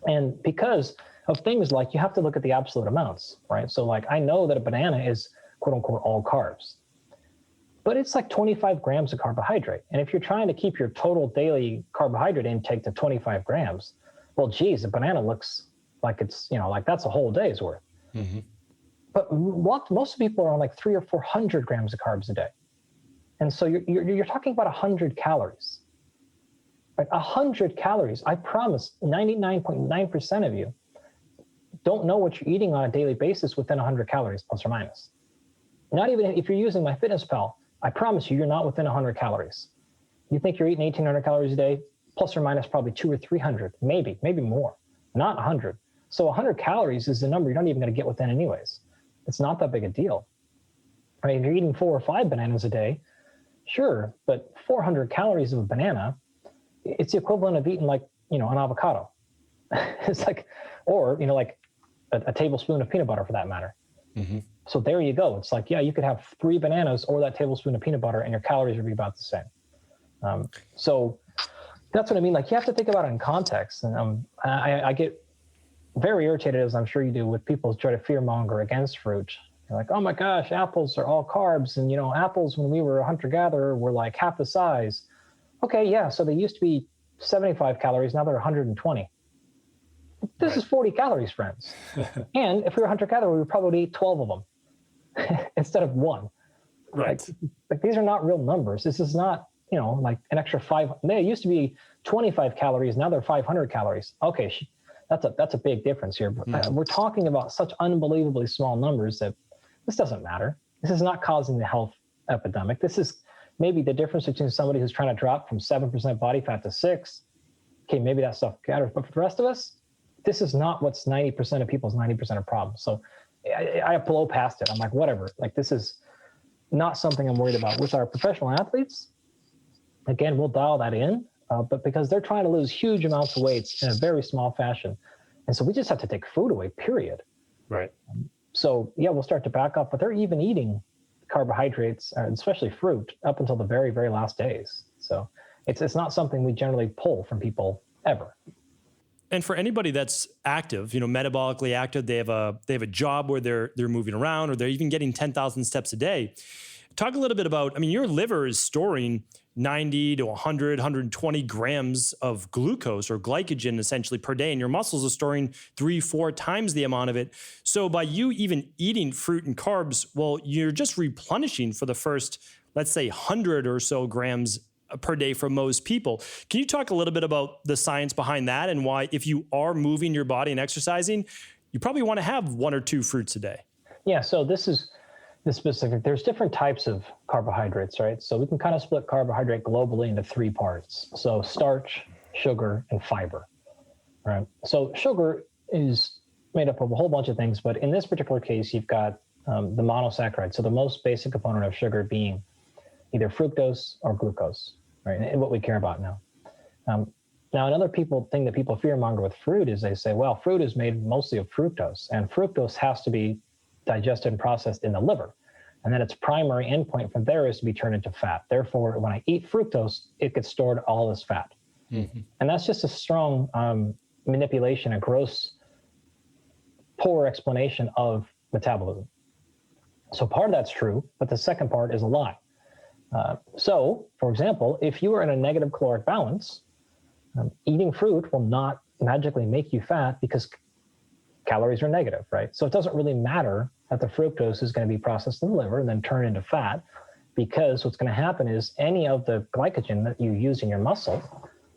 And because of things like, you have to look at the absolute amounts, right? So like, I know that a banana is quote unquote all carbs, but it's like 25 grams of carbohydrate. And if you're trying to keep your total daily carbohydrate intake to 25 grams, well, geez, a banana looks like it's, like that's a whole day's worth. Mm-hmm. But most people are on like 300 or 400 grams of carbs a day. And so you're talking about 100 calories. Right? 100 calories. I promise 99.9% of you don't know what you're eating on a daily basis within 100 calories, plus or minus. Not even if you're using MyFitnessPal, I promise you're not within 100 calories. You think you're eating 1,800 calories a day, plus or minus probably 200 or 300, maybe more, not 100. So 100 calories is the number you're not even going to get within anyways. It's not that big a deal. Right? If you're eating 4 or 5 bananas a day, sure, but 400 calories of a banana, it's the equivalent of eating like, an avocado. It's like, or, like a tablespoon of peanut butter for that matter. Mm-hmm. So there you go. It's like, yeah, you could have 3 bananas or that tablespoon of peanut butter and your calories would be about the same. So that's what I mean. Like, you have to think about it in context. And I get very irritated, as I'm sure you do, with people who try to fearmonger against fruit. They're like, oh my gosh, apples are all carbs. And, apples, when we were a hunter-gatherer, were like half the size. Okay, yeah, so they used to be 75 calories. Now they're 120. This is 40 calories, friends. And if we were hunter-gatherer, we would probably eat 12 of them instead of 1. Right. Like these are not real numbers. This is not, like an extra 5. They used to be 25 calories. Now they're 500 calories. Okay, that's a big difference here. But we're talking about such unbelievably small numbers that this doesn't matter. This is not causing the health epidemic. This is maybe the difference between somebody who's trying to drop from 7% body fat to 6. Okay, maybe that stuff matters. But for the rest of us, this is not what's 90% of people's 90% of problems. So I blow past it. I'm like, whatever. Like, this is not something I'm worried about. With our professional athletes, again, we'll dial that in, but because they're trying to lose huge amounts of weight in a very small fashion. And so we just have to take food away, period. Right. So yeah, we'll start to back up, but they're even eating carbohydrates, especially fruit, up until the very, very last days. So it's not something we generally pull from people ever. And for anybody that's active, metabolically active, they have a job where they're moving around, or they're even getting 10,000 steps a day. Talk a little bit about, your liver is storing 90 to 100, 120 grams of glucose or glycogen essentially per day, and your muscles are storing 3-4 times the amount of it. So by you even eating fruit and carbs, well, you're just replenishing for the first, let's say, 100 or so grams per day for most people. Can you talk a little bit about the science behind that, and why, if you are moving your body and exercising, you probably want to have 1 or 2 fruits a day? Yeah, so this is the specific. There's different types of carbohydrates, right? So we can kind of split carbohydrate globally into 3 parts. So starch, sugar, and fiber, right? So sugar is made up of a whole bunch of things, but in this particular case, you've got the monosaccharide. So the most basic component of sugar being either fructose or glucose, right? And what we care about now. Now, another thing that people fearmonger with fruit is they say, well, fruit is made mostly of fructose, and fructose has to be digested and processed in the liver. And then its primary endpoint from there is to be turned into fat. Therefore, when I eat fructose, it gets stored all as fat. Mm-hmm. And that's just a strong manipulation, a gross, poor explanation of metabolism. So part of that's true, but the second part is a lie. So, for example, if you are in a negative caloric balance, eating fruit will not magically make you fat because calories are negative, right? So it doesn't really matter that the fructose is going to be processed in the liver and then turned into fat, because what's going to happen is any of the glycogen that you use in your muscle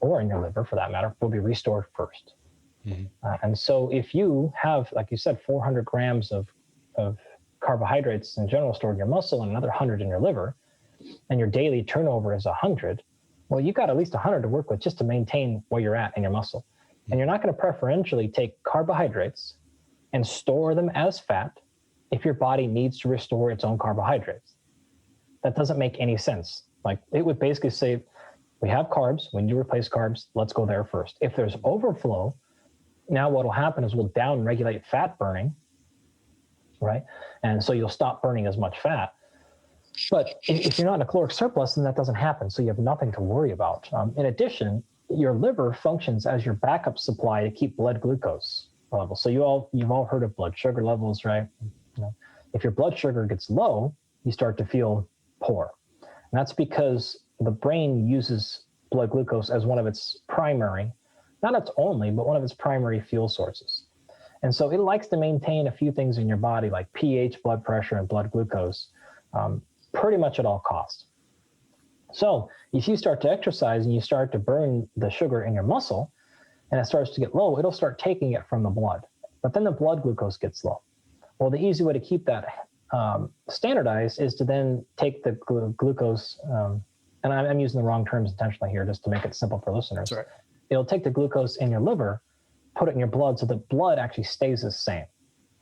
or in your liver, for that matter, will be restored first. Mm-hmm. And so if you have, like you said, 400 grams of carbohydrates in general stored in your muscle and another 100 in your liver, and your daily turnover is 100, well, you've got at least 100 to work with just to maintain where you're at in your muscle. And you're not going to preferentially take carbohydrates and store them as fat if your body needs to restore its own carbohydrates. That doesn't make any sense. Like, it would basically say, we have carbs, we need to replace carbs, let's go there first. If there's overflow, now what will happen is we'll down-regulate fat burning, right? And so you'll stop burning as much fat. But if you're not in a caloric surplus, then that doesn't happen. So you have nothing to worry about. In addition, your liver functions as your backup supply to keep blood glucose levels. So you've all heard of blood sugar levels, right? If your blood sugar gets low, you start to feel poor. And that's because the brain uses blood glucose as one of its primary, not its only, but one of its primary fuel sources. And so it likes to maintain a few things in your body like pH, blood pressure, and blood glucose pretty much at all costs. So if you start to exercise and you start to burn the sugar in your muscle and it starts to get low, it'll start taking it from the blood. But then the blood glucose gets low. Well, the easy way to keep that standardized is to then take the glucose, and I'm using the wrong terms intentionally here just to make it simple for listeners. Right. It'll take the glucose in your liver, put it in your blood so the blood actually stays the same,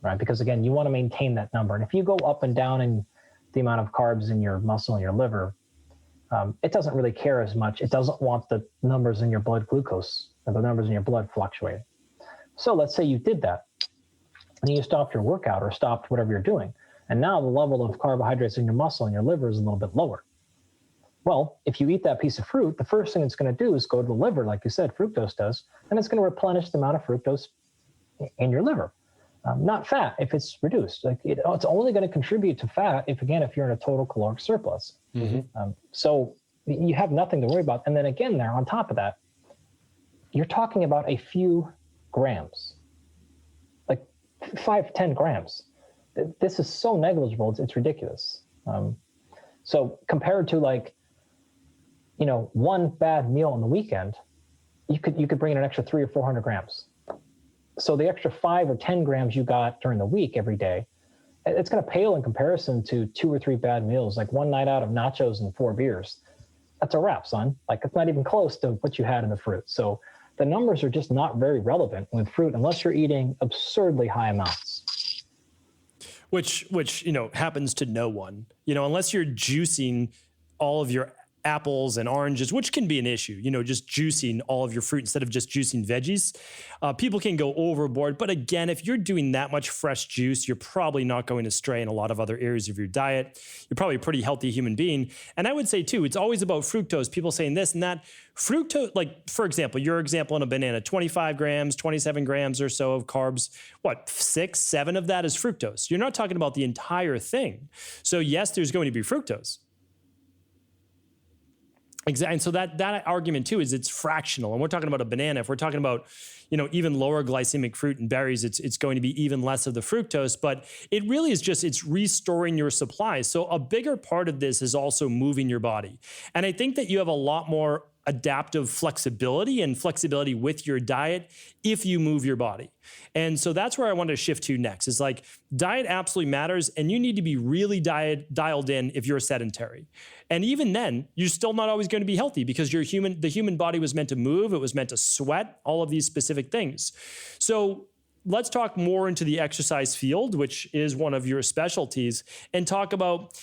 right? Because again, you want to maintain that number. And if you go up and down in the amount of carbs in your muscle and your liver, it doesn't really care as much. It doesn't want the numbers in your blood glucose or the numbers in your blood fluctuating. So let's say you did that and you stopped your workout or stopped whatever you're doing. And now the level of carbohydrates in your muscle and your liver is a little bit lower. Well, if you eat that piece of fruit, the first thing it's going to do is go to the liver, like you said, fructose does, and it's going to replenish the amount of fructose in your liver. Not fat if it's reduced. It's only going to contribute to fat if you're in a total caloric surplus. Mm-hmm. So you have nothing to worry about. And then again, there on top of that, you're talking about a few grams, like 5 to 10 grams. This is so negligible. It's ridiculous. So compared to one bad meal on the weekend, you could bring in an extra 300 or 400 grams. So the extra 5 or 10 grams you got during the week every day, it's going to pale in comparison to 2 or 3 bad meals, like one night out of nachos and 4 beers. That's a wrap, son. It's not even close to what you had in the fruit. So the numbers are just not very relevant with fruit unless you're eating absurdly high amounts. Which happens to no one, unless you're juicing all of your apples and oranges, which can be an issue, just juicing all of your fruit instead of just juicing veggies. People can go overboard. But again, if you're doing that much fresh juice, you're probably not going to stray in a lot of other areas of your diet. You're probably a pretty healthy human being. And I would say too, it's always about fructose. People saying this and that. Fructose, for example, your example in a banana, 25 grams, 27 grams or so of carbs, 6, 7 of that is fructose. You're not talking about the entire thing. So yes, there's going to be fructose. Exactly. And so that argument too is it's fractional. And we're talking about a banana. If we're talking about, even lower glycemic fruit and berries, it's going to be even less of the fructose, but it really is it's restoring your supply. So a bigger part of this is also moving your body. And I think that you have a lot more adaptive flexibility with your diet if you move your body. And so that's where I want to shift to next is diet absolutely matters. And you need to be really dialed in if you're sedentary. And even then, you're still not always going to be healthy because the human body was meant to move. It was meant to sweat, all of these specific things. So let's talk more into the exercise field, which is one of your specialties, and talk about,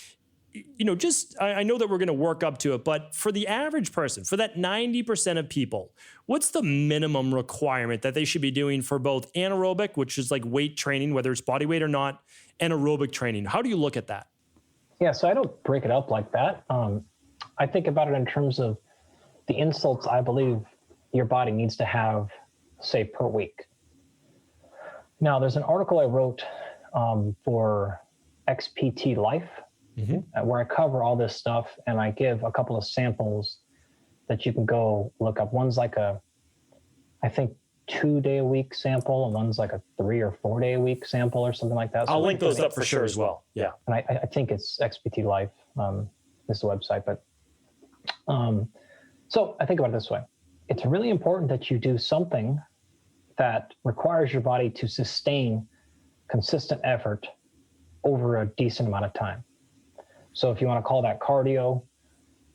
I know that we're going to work up to it, but for the average person, for that 90% of people, what's the minimum requirement that they should be doing for both anaerobic, which is like weight training, whether it's body weight or not, and aerobic training? How do you look at that? Yeah, so I don't break it up like that. I think about it in terms of the insults I believe your body needs to have, say, per week. Now, there's an article I wrote for XPT Life, where I cover all this stuff and I give a couple of samples that you can go look up. One's like I think 2-day-a-week sample, and one's like a 3 or 4-day a week sample or something like that. So I'll link those up for sure as well. Yeah. And I think it's XPT Life is the website. But so I think about it this way. It's really important that you do something that requires your body to sustain consistent effort over a decent amount of time. So if you want to call that cardio,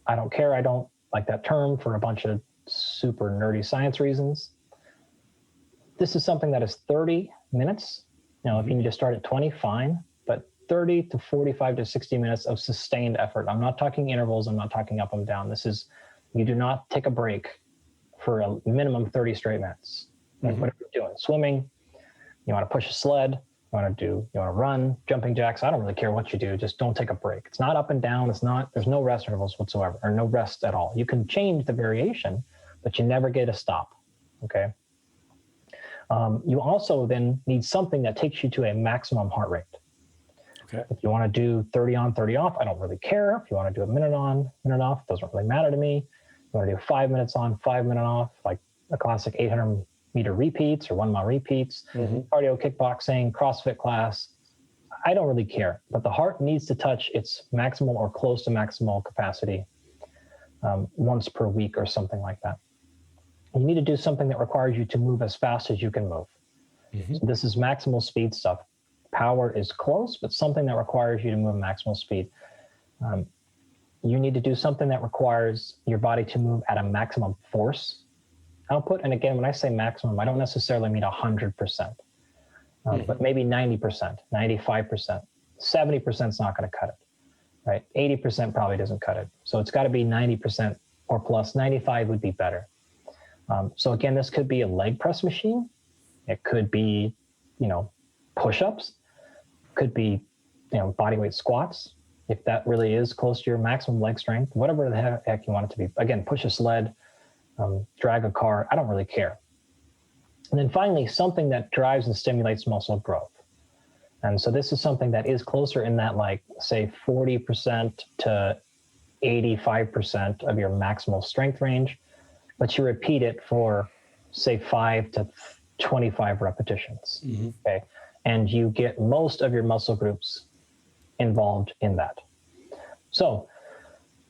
I don't care. I don't like that term for a bunch of super nerdy science reasons. This is something that is 30 minutes. If you need to start at 20, fine, but 30 to 45 to 60 minutes of sustained effort. I'm not talking intervals. I'm not talking up and down. You do not take a break for a minimum 30 straight minutes. Whatever you're doing, swimming, you want to push a sled, You want to run, jumping jacks. I don't really care what you do. Just don't take a break. It's not up and down. There's no rest intervals whatsoever, or no rest at all. You can change the variation, but you never get a stop. Okay. You also then need something that takes you to a maximum heart rate. Okay. If you want to do 30 on, 30 off, I don't really care. If you want to do a minute on, minute off, doesn't really matter to me. You want to do 5 minutes on, 5 minutes off, like a classic 800-meter repeats or 1 mile repeats, cardio, kickboxing, CrossFit class. I don't really care, but the heart needs to touch its maximal or close to maximal capacity once per week or something like that. You need to do something that requires you to move as fast as you can move. So this is maximal speed stuff. Power is close, but something that requires you to move maximal speed. You need to do something that requires your body to move at a maximum force output. And again, when I say maximum, I don't necessarily mean 100%, but maybe 90%, 95%, 70% is not going to cut it, right? 80% probably doesn't cut it. So it's got to be 90% or plus. 95 would be better. So again, this could be a leg press machine. It could be, push-ups, could be, body weight squats. If that really is close to your maximum leg strength, whatever the heck you want it to be. Again, push a sled, drag a car, I don't really care. And then finally, something that drives and stimulates muscle growth. And so this is something that is closer in that, like, say 40% to 85% of your maximal strength range, but you repeat it for, say, 5 to 25 repetitions, okay? And you get most of your muscle groups involved in that. So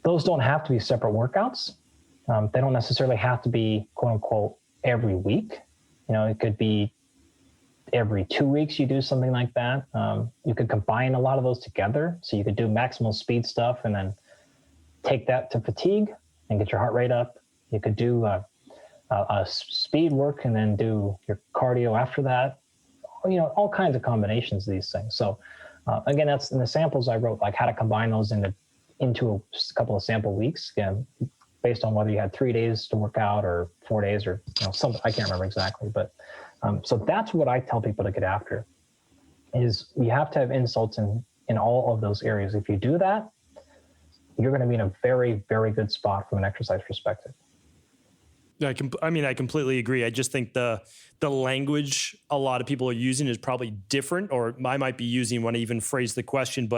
those don't have to be separate workouts. They don't necessarily have to be, quote unquote, every week. It could be every 2 weeks you do something like that. You could combine a lot of those together. So you could do maximal speed stuff and then take that to fatigue and get your heart rate up. You could do a speed work and then do your cardio after that. All kinds of combinations of these things. So again, that's in the samples I wrote, like how to combine those into a couple of sample weeks, again, based on whether you had 3 days to work out or 4 days or something. I can't remember exactly, but so that's what I tell people to get after, is you have to have insults in all of those areas. If you do that, you're going to be in a very, very good spot from an exercise perspective. I completely agree. I just think the language a lot of people are using is probably different, or I might be using when I even phrase the question,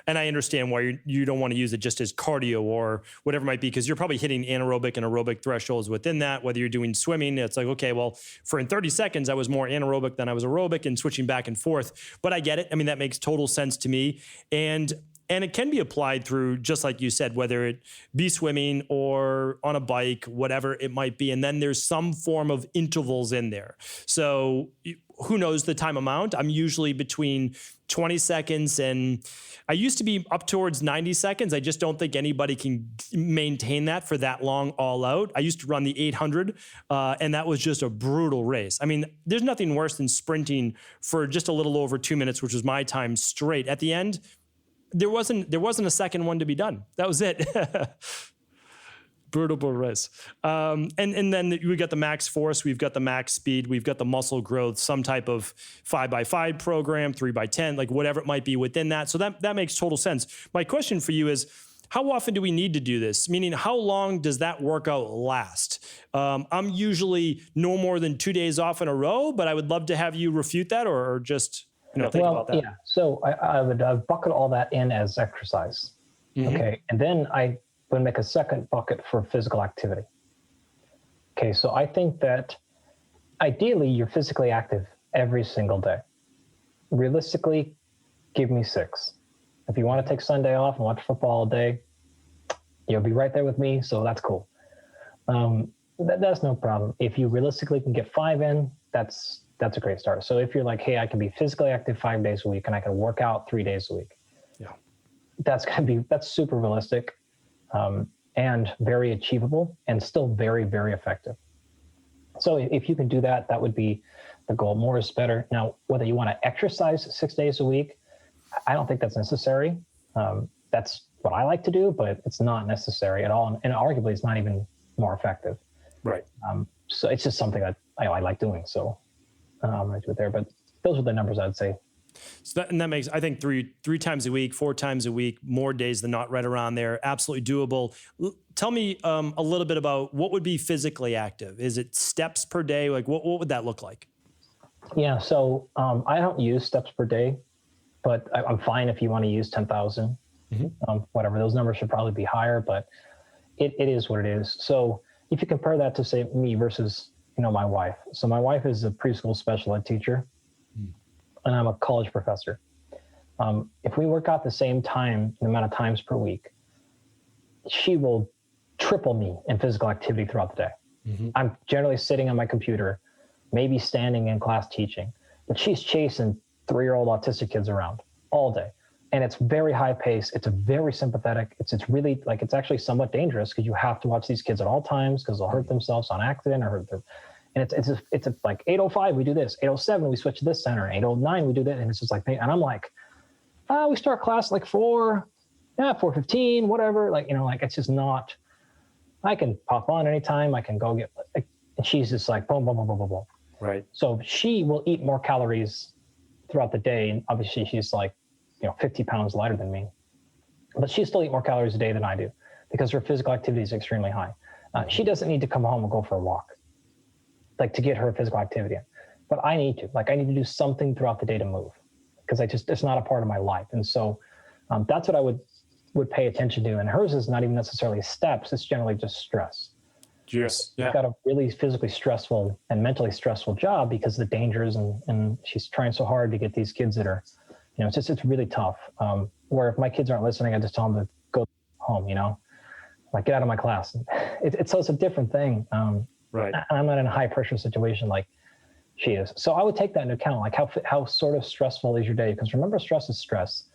and I understand why you don't want to use it just as cardio or whatever it might be, because you're probably hitting anaerobic and aerobic thresholds within that. Whether you're doing swimming, it's like, okay, well, in 30 seconds, I was more anaerobic than I was aerobic and switching back and forth. But I get it. That makes total sense to me. And it can be applied through, just like you said, whether it be swimming or on a bike, whatever it might be. And then there's some form of intervals in there. So who knows the time amount? I'm usually between 20 seconds and I used to be up towards 90 seconds. I just don't think anybody can maintain that for that long all out. I used to run the 800 and that was just a brutal race. There's nothing worse than sprinting for just a little over 2 minutes, which was my time straight. At the end, there wasn't a second one to be done. That was it. Brutal race. And then we got the max force, we've got the max speed, we've got the muscle growth, some type of 5x5 program, 3x10, like whatever it might be within that. So that makes total sense. My question for you is, how often do we need to do this? Meaning, how long does that workout last? I'm usually no more than 2 days off in a row, but I would love to have you refute that or just think about that. Yeah. So I would bucket all that in as exercise. Okay. And then I would make a second bucket for physical activity. Okay. So I think that ideally you're physically active every single day. Realistically, give me 6. If you want to take Sunday off and watch football all day, you'll be right there with me. So that's cool. That's no problem. If you realistically can get 5 in, that's a great start. So if you're like, hey, I can be physically active 5 days a week and I can work out 3 days a week. Yeah. That's super realistic and very achievable and still very, very effective. So if you can do that, that would be the goal. More is better. Now, whether you want to exercise 6 days a week, I don't think that's necessary. That's what I like to do, but it's not necessary at all. And arguably it's not even more effective. Right. So it's just something that I like doing. So I do it there, but those are the numbers I'd say So that makes, I think, three times a week, 4 times a week, more days than not, right around there. Absolutely doable. Tell me a little bit about what would be physically active. Is it steps per day? Like what would that look like? Yeah. So I don't use steps per day, but I'm fine if you want to use 10,000. Whatever. Those numbers should probably be higher, but it is what it is. So if you compare that to, say, me versus, my wife. So my wife is a preschool special ed teacher, and I'm a college professor. If we work out the same time, the amount of times per week, she will triple me in physical activity throughout the day. I'm generally sitting on my computer, maybe standing in class teaching, but she's chasing 3-year-old autistic kids around all day. And it's very high pace. It's very sympathetic. It's really like, it's actually somewhat dangerous because you have to watch these kids at all times because they'll hurt themselves on accident or hurt their, and it's like 8:05 we do this, 8:07 we switch to this center, 8:09 we do that, and it's just like, and I'm like, we start class like 4:15, whatever, like, like it's just not. I can pop on anytime. I can go get, and she's just like boom, boom, boom, boom, boom, boom. Right. So she will eat more calories throughout the day, and obviously she's like, 50 pounds lighter than me, but she still eat more calories a day than I do because her physical activity is extremely high. She doesn't need to come home and go for a walk, like to get her physical activity in, but I need to, I need to do something throughout the day to move because it's not a part of my life. And so that's what I would pay attention to. And hers is not even necessarily steps. It's generally just stress. Yes. Yeah. She's got a really physically stressful and mentally stressful job because of the dangers, and she's trying so hard to get these kids that are, it's really tough. Where if my kids aren't listening, I just tell them to go home, like get out of my class. So it's a different thing. Right. I'm not in a high pressure situation like she is. So I would take that into account, like how sort of stressful is your day? Because remember, stress is stress.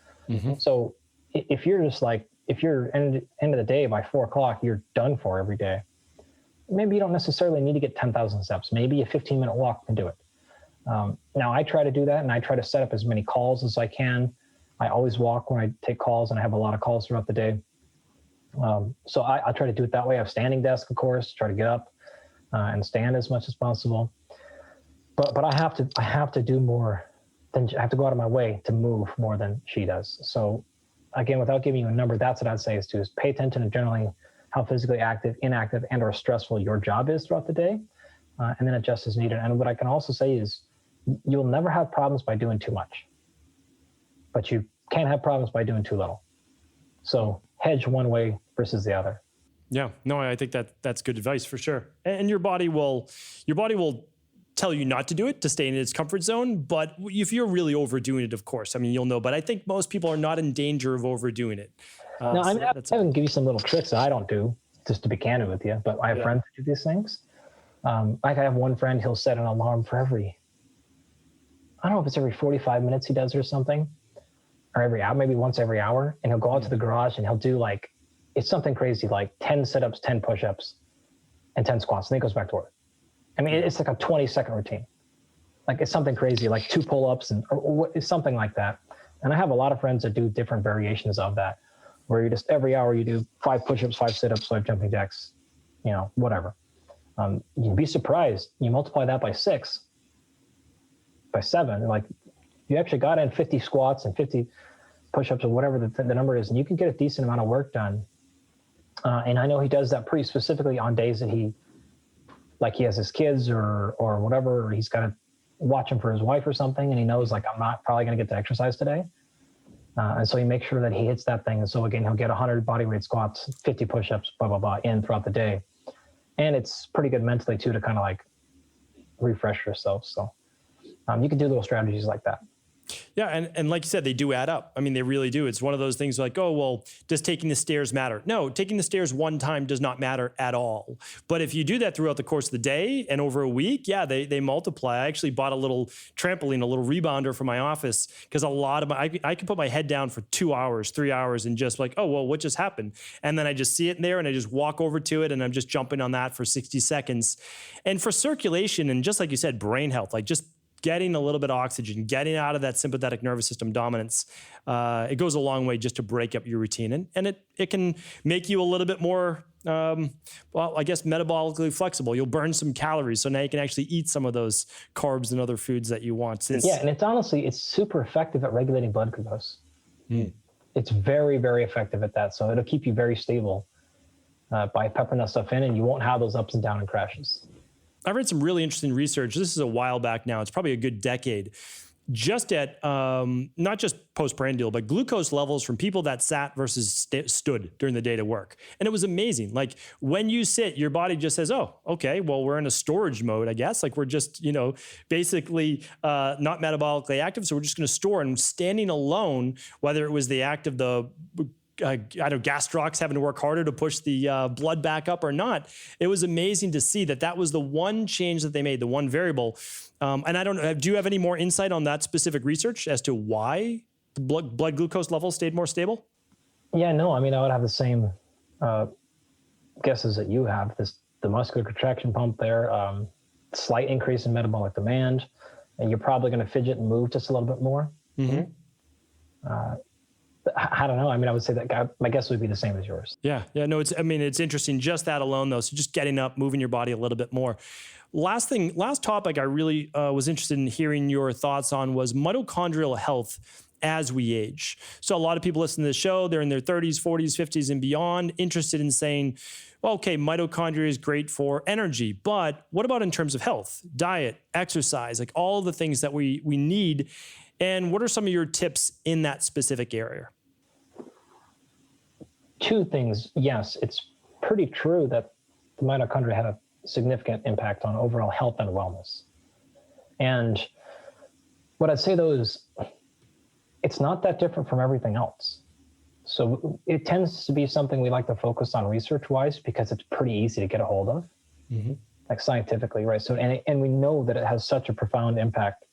So if you're just like, if you're end of the day by 4:00, you're done for every day. Maybe you don't necessarily need to get 10,000 steps. Maybe a 15-minute walk can do it. Now I try to do that, and I try to set up as many calls as I can. I always walk when I take calls, and I have a lot of calls throughout the day. So I try to do it that way. I have a standing desk, of course, try to get up and stand as much as possible. But I have to do more than, I have to go out of my way to move more than she does. So again, without giving you a number, that's what I'd say is pay attention to generally how physically active, inactive, and or stressful your job is throughout the day, and then adjust as needed. And what I can also say is you'll never have problems by doing too much, but you can't have problems by doing too little. So hedge one way versus the other. Yeah, no, I think that's good advice for sure. And your body will tell you not to do it, to stay in its comfort zone. But if you're really overdoing it, of course, I mean, you'll know. But I think most people are not in danger of overdoing it. No, I can give you some little tricks that I don't do, just to be candid with you. But I have friends who do these things. Like I have one friend, he'll set an alarm for I don't know if it's every 45 minutes he does or something, or every hour, maybe once every hour. And he'll go out to the garage and he'll do it's something crazy, like 10 sit-ups, 10 push-ups, and 10 squats. And then he goes back to work. I mean, it's like a 20-second routine. Like it's something crazy, like 2 pull-ups or something like that. And I have a lot of friends that do different variations of that, where you just every hour you do 5 push-ups, 5 sit-ups, 5 jumping jacks, whatever. You'd be surprised. You multiply that by 6, by 7, like you actually got in 50 squats and 50 push-ups or whatever the number is, and you can get a decent amount of work done. And I know he does that pretty specifically on days that he has his kids or whatever, or he's got to watch him for his wife or something, and he knows I'm not probably going to get to exercise today. And so he makes sure that he hits that thing. And so again, he'll get 100 body weight squats, 50 push-ups, blah, blah, blah, in throughout the day. And it's pretty good mentally too, to kind of refresh yourself. So you can do little strategies like that. Yeah. And like you said, they do add up. I mean, they really do. It's one of those things like, oh, well, does taking the stairs matter? No, taking the stairs one time does not matter at all. But if you do that throughout the course of the day and over a week, yeah, they multiply. I actually bought a little trampoline, a little rebounder for my office, because a lot of I can put my head down for 2 hours, 3 hours and just oh, well, what just happened? And then I just see it in there and I just walk over to it and I'm just jumping on that for 60 seconds. And for circulation and just like you said, brain health, just getting a little bit of oxygen, getting out of that sympathetic nervous system dominance, it goes a long way just to break up your routine. And it can make you a little bit more, I guess, metabolically flexible. You'll burn some calories. So now you can actually eat some of those carbs and other foods that you want. Yeah, and it's super effective at regulating blood glucose. It's very, very effective at that. So it'll keep you very stable by peppering that stuff in, and you won't have those ups and downs and crashes. I read some really interesting research. This is a while back now. It's probably a good decade. Just at not just postprandial, but glucose levels from people that sat versus stood during the day to work. And it was amazing. Like when you sit, your body just says, oh, okay, well, we're in a storage mode, I guess. Like we're just, basically not metabolically active. So we're just going to store. And standing alone, whether it was the act of the gastrocs having to work harder to push the blood back up or not, it was amazing to see that was the one change that they made, the one variable. And I don't know, do you have any more insight on that specific research as to why the blood glucose level stayed more stable? Yeah, no, I mean, I would have the same guesses that you have. The muscular contraction pump there, slight increase in metabolic demand, and you're probably going to fidget and move just a little bit more. Mm-hmm. I don't know. I mean, I would say that my guess would be the same as yours. Yeah. No, it's interesting. Just that alone though. So just getting up, moving your body a little bit more. Last topic I really was interested in hearing your thoughts on was mitochondrial health as we age. So a lot of people listen to the show, they're in their 30s, 40s, 50s and beyond, interested in saying, well, okay, mitochondria is great for energy, but what about in terms of health, diet, exercise, like all the things that we need? And what are some of your tips in that specific area? Two things. Yes, it's pretty true that the mitochondria had a significant impact on overall health and wellness. And what I'd say though is it's not that different from everything else. So it tends to be something we like to focus on research-wise because it's pretty easy to get a hold of, like scientifically, right? So and we know that it has such a profound impact.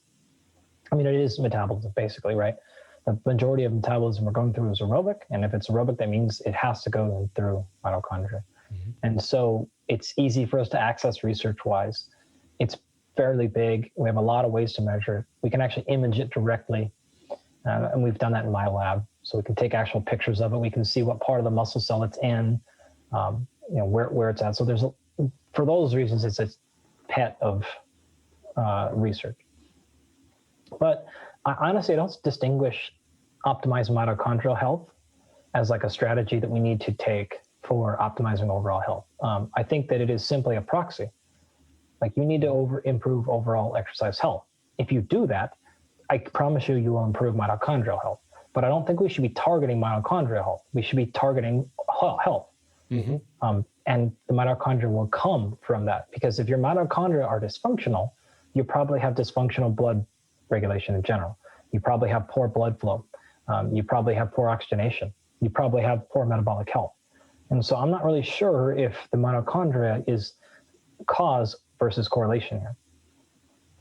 I mean, it is metabolism, basically, right? The majority of metabolism we're going through is aerobic. And if it's aerobic, that means it has to go through mitochondria. And so it's easy for us to access research-wise. It's fairly big. We have a lot of ways to measure it. We can actually image it directly. And we've done that in my lab. So we can take actual pictures of it. We can see what part of the muscle cell it's in, where it's at. So for those reasons, it's a pet of research. But honestly, I don't distinguish optimizing mitochondrial health as like a strategy that we need to take for optimizing overall health. I think that it is simply a proxy. Like you need to improve overall exercise health. If you do that, I promise you will improve mitochondrial health. But I don't think we should be targeting mitochondrial health. We should be targeting health. And the mitochondria will come from that, because if your mitochondria are dysfunctional, you probably have dysfunctional blood regulation in general. You probably have poor blood flow. You probably have poor oxygenation. You probably have poor metabolic health. And so I'm not really sure if the mitochondria is cause versus correlation here.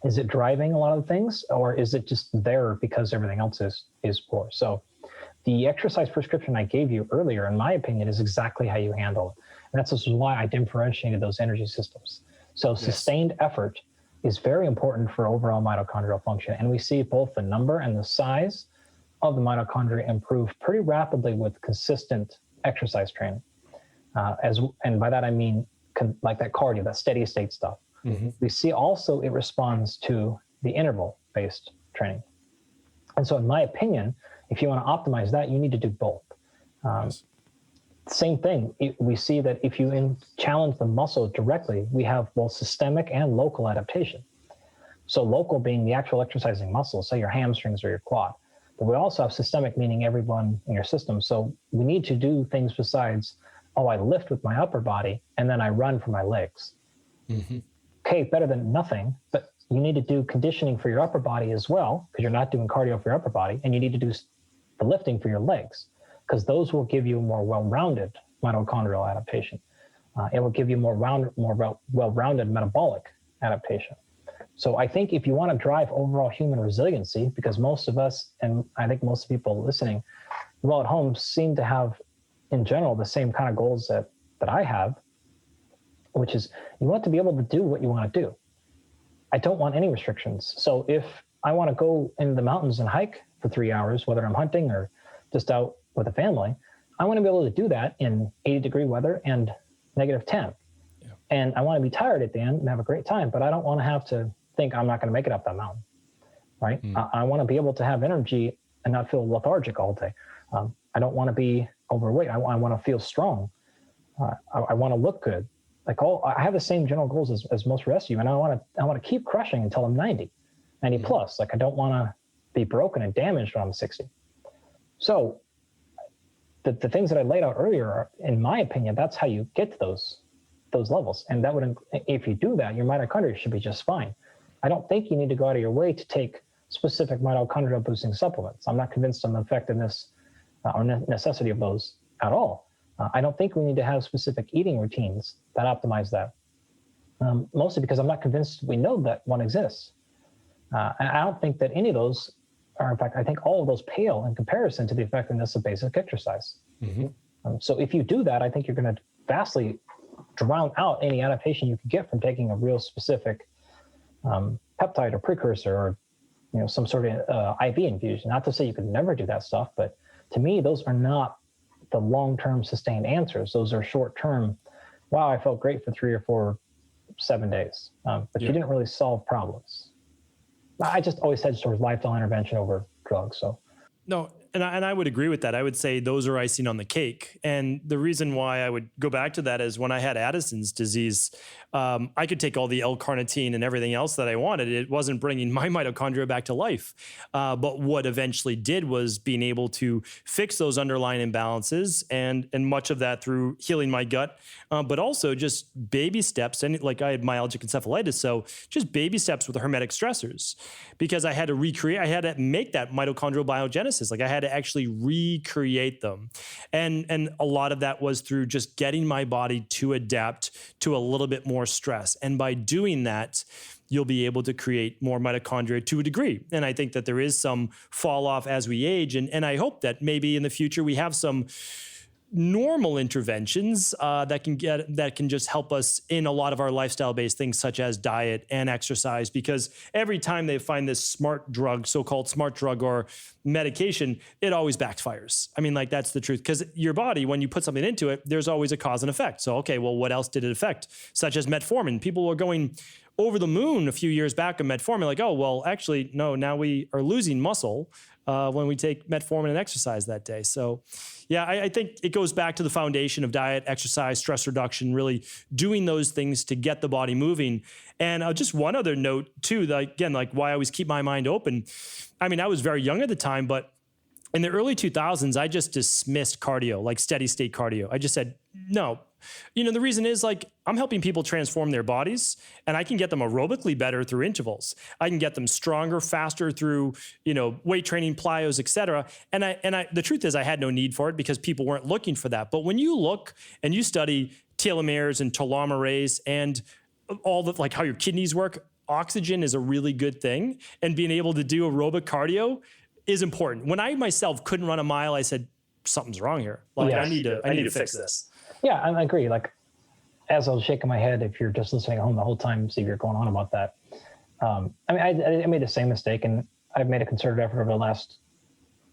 Is it driving a lot of things, or is it just there because everything else is poor? So the exercise prescription I gave you earlier, in my opinion, is exactly how you handle it. And that's why I differentiated those energy systems. So sustained effort is very important for overall mitochondrial function. And we see both the number and the size of the mitochondria improve pretty rapidly with consistent exercise training. And by that, I mean like that cardio, that steady state stuff. We see also it responds to the interval-based training. And so in my opinion, if you want to optimize that, you need to do both. Same thing. We see that if you challenge the muscle directly, we have both systemic and local adaptation. So local being the actual exercising muscle, say your hamstrings or your quad. But we also have systemic, meaning everyone in your system. So we need to do things besides, I lift with my upper body and then I run for my legs. Okay, better than nothing, but you need to do conditioning for your upper body as well, because you're not doing cardio for your upper body, and you need to do the lifting for your legs, because those will give you a more well-rounded mitochondrial adaptation. It will give you more well-rounded metabolic adaptation. So I think if you want to drive overall human resiliency, because most of us, and I think most people listening, well at home, seem to have, in general, the same kind of goals that I have, which is you want to be able to do what you want to do. I don't want any restrictions. So if I want to go in the mountains and hike for 3 hours, whether I'm hunting or just out with a family, I want to be able to do that in 80-degree weather and -10. Yeah. And I want to be tired at the end and have a great time, but I don't want to have to think I'm not going to make it up that mountain, right? I want to be able to have energy and not feel lethargic all day. I don't want to be overweight. I want to feel strong. I want to look good. Like I have the same general goals as most rest of you, and I want to keep crushing until I'm 90 plus. Like I don't want to be broken and damaged when I'm 60. So the things that I laid out earlier are, in my opinion, that's how you get to those levels. And that would, if you do that, your mitochondria should be just fine. I don't think you need to go out of your way to take specific mitochondrial boosting supplements. I'm not convinced on the effectiveness or necessity of those at all. I don't think we need to have specific eating routines that optimize that. Mostly because I'm not convinced we know that one exists. And I don't think that any of those are, in fact, I think all of those pale in comparison to the effectiveness of basic exercise. So if you do that, I think you're going to vastly drown out any adaptation you could get from taking a real specific peptide or precursor or some sort of IV infusion. Not to say you could never do that stuff, but to me, those are not the long-term sustained answers. Those are short-term, wow, I felt great for 3 or 4, 7 days. But you didn't really solve problems. I just always head towards lifestyle intervention over drugs. So no, and I would agree with that. I would say those are icing on the cake. And the reason why I would go back to that is when I had Addison's disease, I could take all the L-carnitine and everything else that I wanted. It wasn't bringing my mitochondria back to life. But what eventually did was being able to fix those underlying imbalances, and much of that through healing my gut, but also just baby steps. And like I had myalgic encephalitis, so just baby steps with the hermetic stressors, because I had to make that mitochondrial biogenesis. Like I had to actually recreate them. And a lot of that was through just getting my body to adapt to a little bit more stress. And by doing that, you'll be able to create more mitochondria to a degree. And I think that there is some fall off as we age. And I hope that maybe in the future we have some normal interventions that can just help us in a lot of our lifestyle-based things, such as diet and exercise, because every time they find this smart drug, so-called smart drug or medication, it always backfires. I mean, like, that's the truth, because your body, when you put something into it, there's always a cause and effect. So, okay, well, what else did it affect? Such as metformin. People were going over the moon a few years back of metformin, like, oh, well, actually, no, now we are losing muscle when we take metformin and exercise that day. So yeah, I think it goes back to the foundation of diet, exercise, stress reduction, really doing those things to get the body moving. And just one other note too, that, again, like why I always keep my mind open. I mean, I was very young at the time, but in the early 2000s, I just dismissed cardio, like steady state cardio. I just said, no. The reason is, like, I'm helping people transform their bodies, and I can get them aerobically better through intervals. I can get them stronger, faster through, weight training, plyos, et cetera. And the truth is I had no need for it because people weren't looking for that. But when you look and you study telomeres and telomerase and all the, like, how your kidneys work, oxygen is a really good thing. And being able to do aerobic cardio is important. When I myself couldn't run a mile, I said, something's wrong here. Like, yes. I need to fix this. Yeah, I agree. Like, as I was shaking my head, if you're just listening at home the whole time, see if you're going on about that. I made the same mistake, and I've made a concerted effort over the last,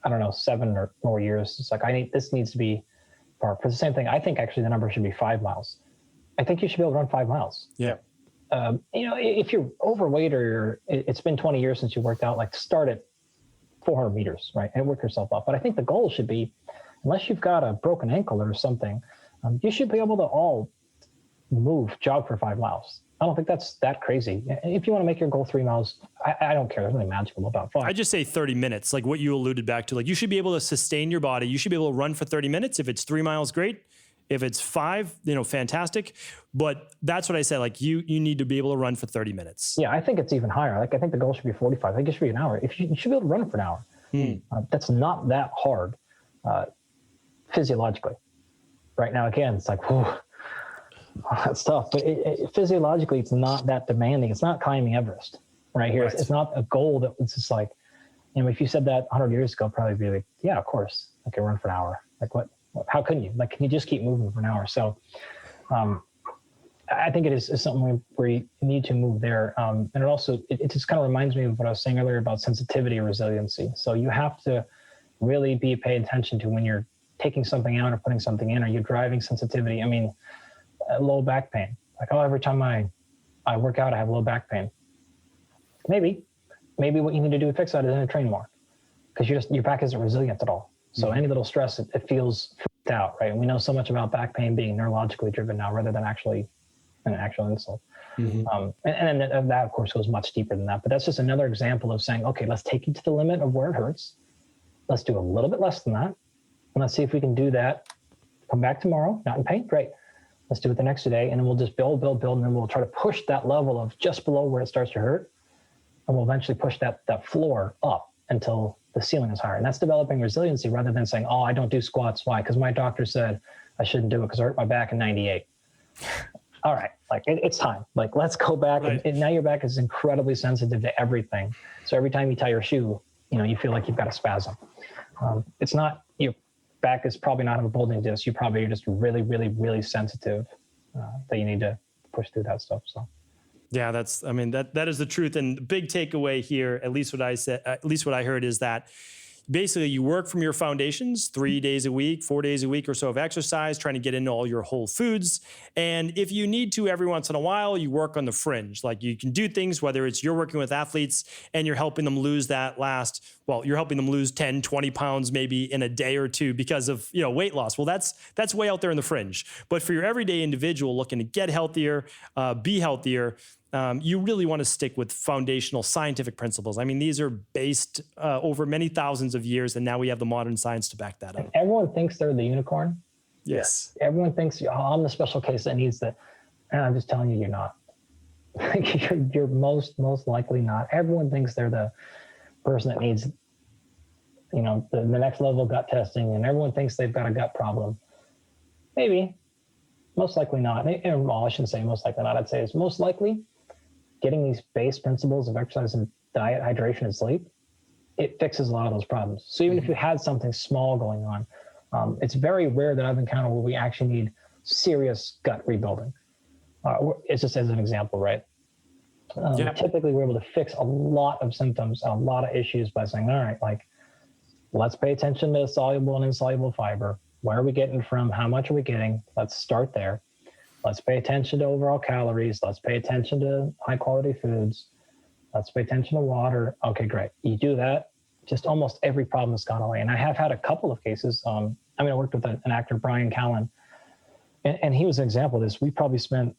7 or more years. It's like, this needs to be for the same thing. I think actually the number should be 5 miles. I think you should be able to run 5 miles. Yeah. If you're overweight or it's been 20 years since you worked out, like, start at 400 meters, right? And work yourself up. But I think the goal should be, unless you've got a broken ankle or something, you should be able to jog for 5 miles. I don't think that's that crazy. If you want to make your goal 3 miles, I don't care. There's nothing magical about 5. I just say 30 minutes, like what you alluded back to. Like, you should be able to sustain your body. You should be able to run for 30 minutes. If it's 3 miles, great. If it's 5, fantastic. But that's what I say. Like, you need to be able to run for 30 minutes. Yeah, I think it's even higher. Like, I think the goal should be 45. I think it should be an hour. You should be able to run for an hour. That's not that hard physiologically. Right now, again, it's like, whew, that's tough. But physiologically, it's not that demanding. It's not climbing Everest right here. Right. It's not a goal that was just like, if you said that 100 years ago, probably be like, yeah, of course, I can run for an hour. Like, what? How couldn't you? Like, can you just keep moving for an hour? So I think it is something where you need to move there. And it also, it just kind of reminds me of what I was saying earlier about sensitivity or resiliency. So you have to really pay attention to when you're taking something out or putting something in, or you're driving sensitivity. I mean, low back pain. Like, oh, every time I work out, I have low back pain. Maybe what you need to do to fix that is to train more, because your back isn't resilient at all. So any little stress, it feels freaked out, right? And we know so much about back pain being neurologically driven now rather than actually an actual insult. And then that, of course, goes much deeper than that. But that's just another example of saying, okay, let's take you to the limit of where it hurts. Let's do a little bit less than that. And let's see if we can do that. Come back tomorrow, not in pain, great. Let's do it the next day. And then we'll just build, and then we'll try to push that level of just below where it starts to hurt. And we'll eventually push that floor up until the ceiling is higher. And that's developing resiliency rather than saying, oh, I don't do squats. Why? Because my doctor said I shouldn't do it because I hurt my back in 98. All right, like it's time. Like, let's go back. Right. And now your back is incredibly sensitive to everything. So every time you tie your shoe, you feel like you've got a spasm. It's not, your back is probably not a bulging disc. You probably are just really, really, really sensitive that you need to push through that stuff. So. Yeah, that is the truth. And the big takeaway here, at least what I heard, is that basically you work from your foundations 3 days a week, 4 days a week or so of exercise, trying to get into all your whole foods. And if you need to, every once in a while, you work on the fringe. Like, you can do things, whether it's you're working with athletes and you're helping them lose you're helping them lose 10, 20 pounds maybe in a day or two because of, weight loss. Well, that's way out there in the fringe. But for your everyday individual looking to get healthier, be healthier, you really want to stick with foundational scientific principles. I mean, these are based over many thousands of years, and now we have the modern science to back that up. Everyone thinks they're the unicorn. Yes. Everyone thinks, oh, I'm the special case that needs that. And I'm just telling you, you're not. you're most likely not. Everyone thinks they're the person that needs, the next level gut testing, and everyone thinks they've got a gut problem. Maybe. Most likely not. Well, I shouldn't say most likely not. I'd say it's most likely getting these base principles of exercise and diet, hydration, and sleep, it fixes a lot of those problems. So even if you had something small going on, it's very rare that I've encountered where we actually need serious gut rebuilding. It's just as an example, right? Typically, we're able to fix a lot of symptoms, a lot of issues by saying, all right, like, let's pay attention to soluble and insoluble fiber. Where are we getting from? How much are we getting? Let's start there. Let's pay attention to overall calories. Let's pay attention to high quality foods. Let's pay attention to water. Okay, great. You do that, just almost every problem has gone away. And I have had a couple of cases. I worked with an actor, Brian Callen, and he was an example of this. We probably spent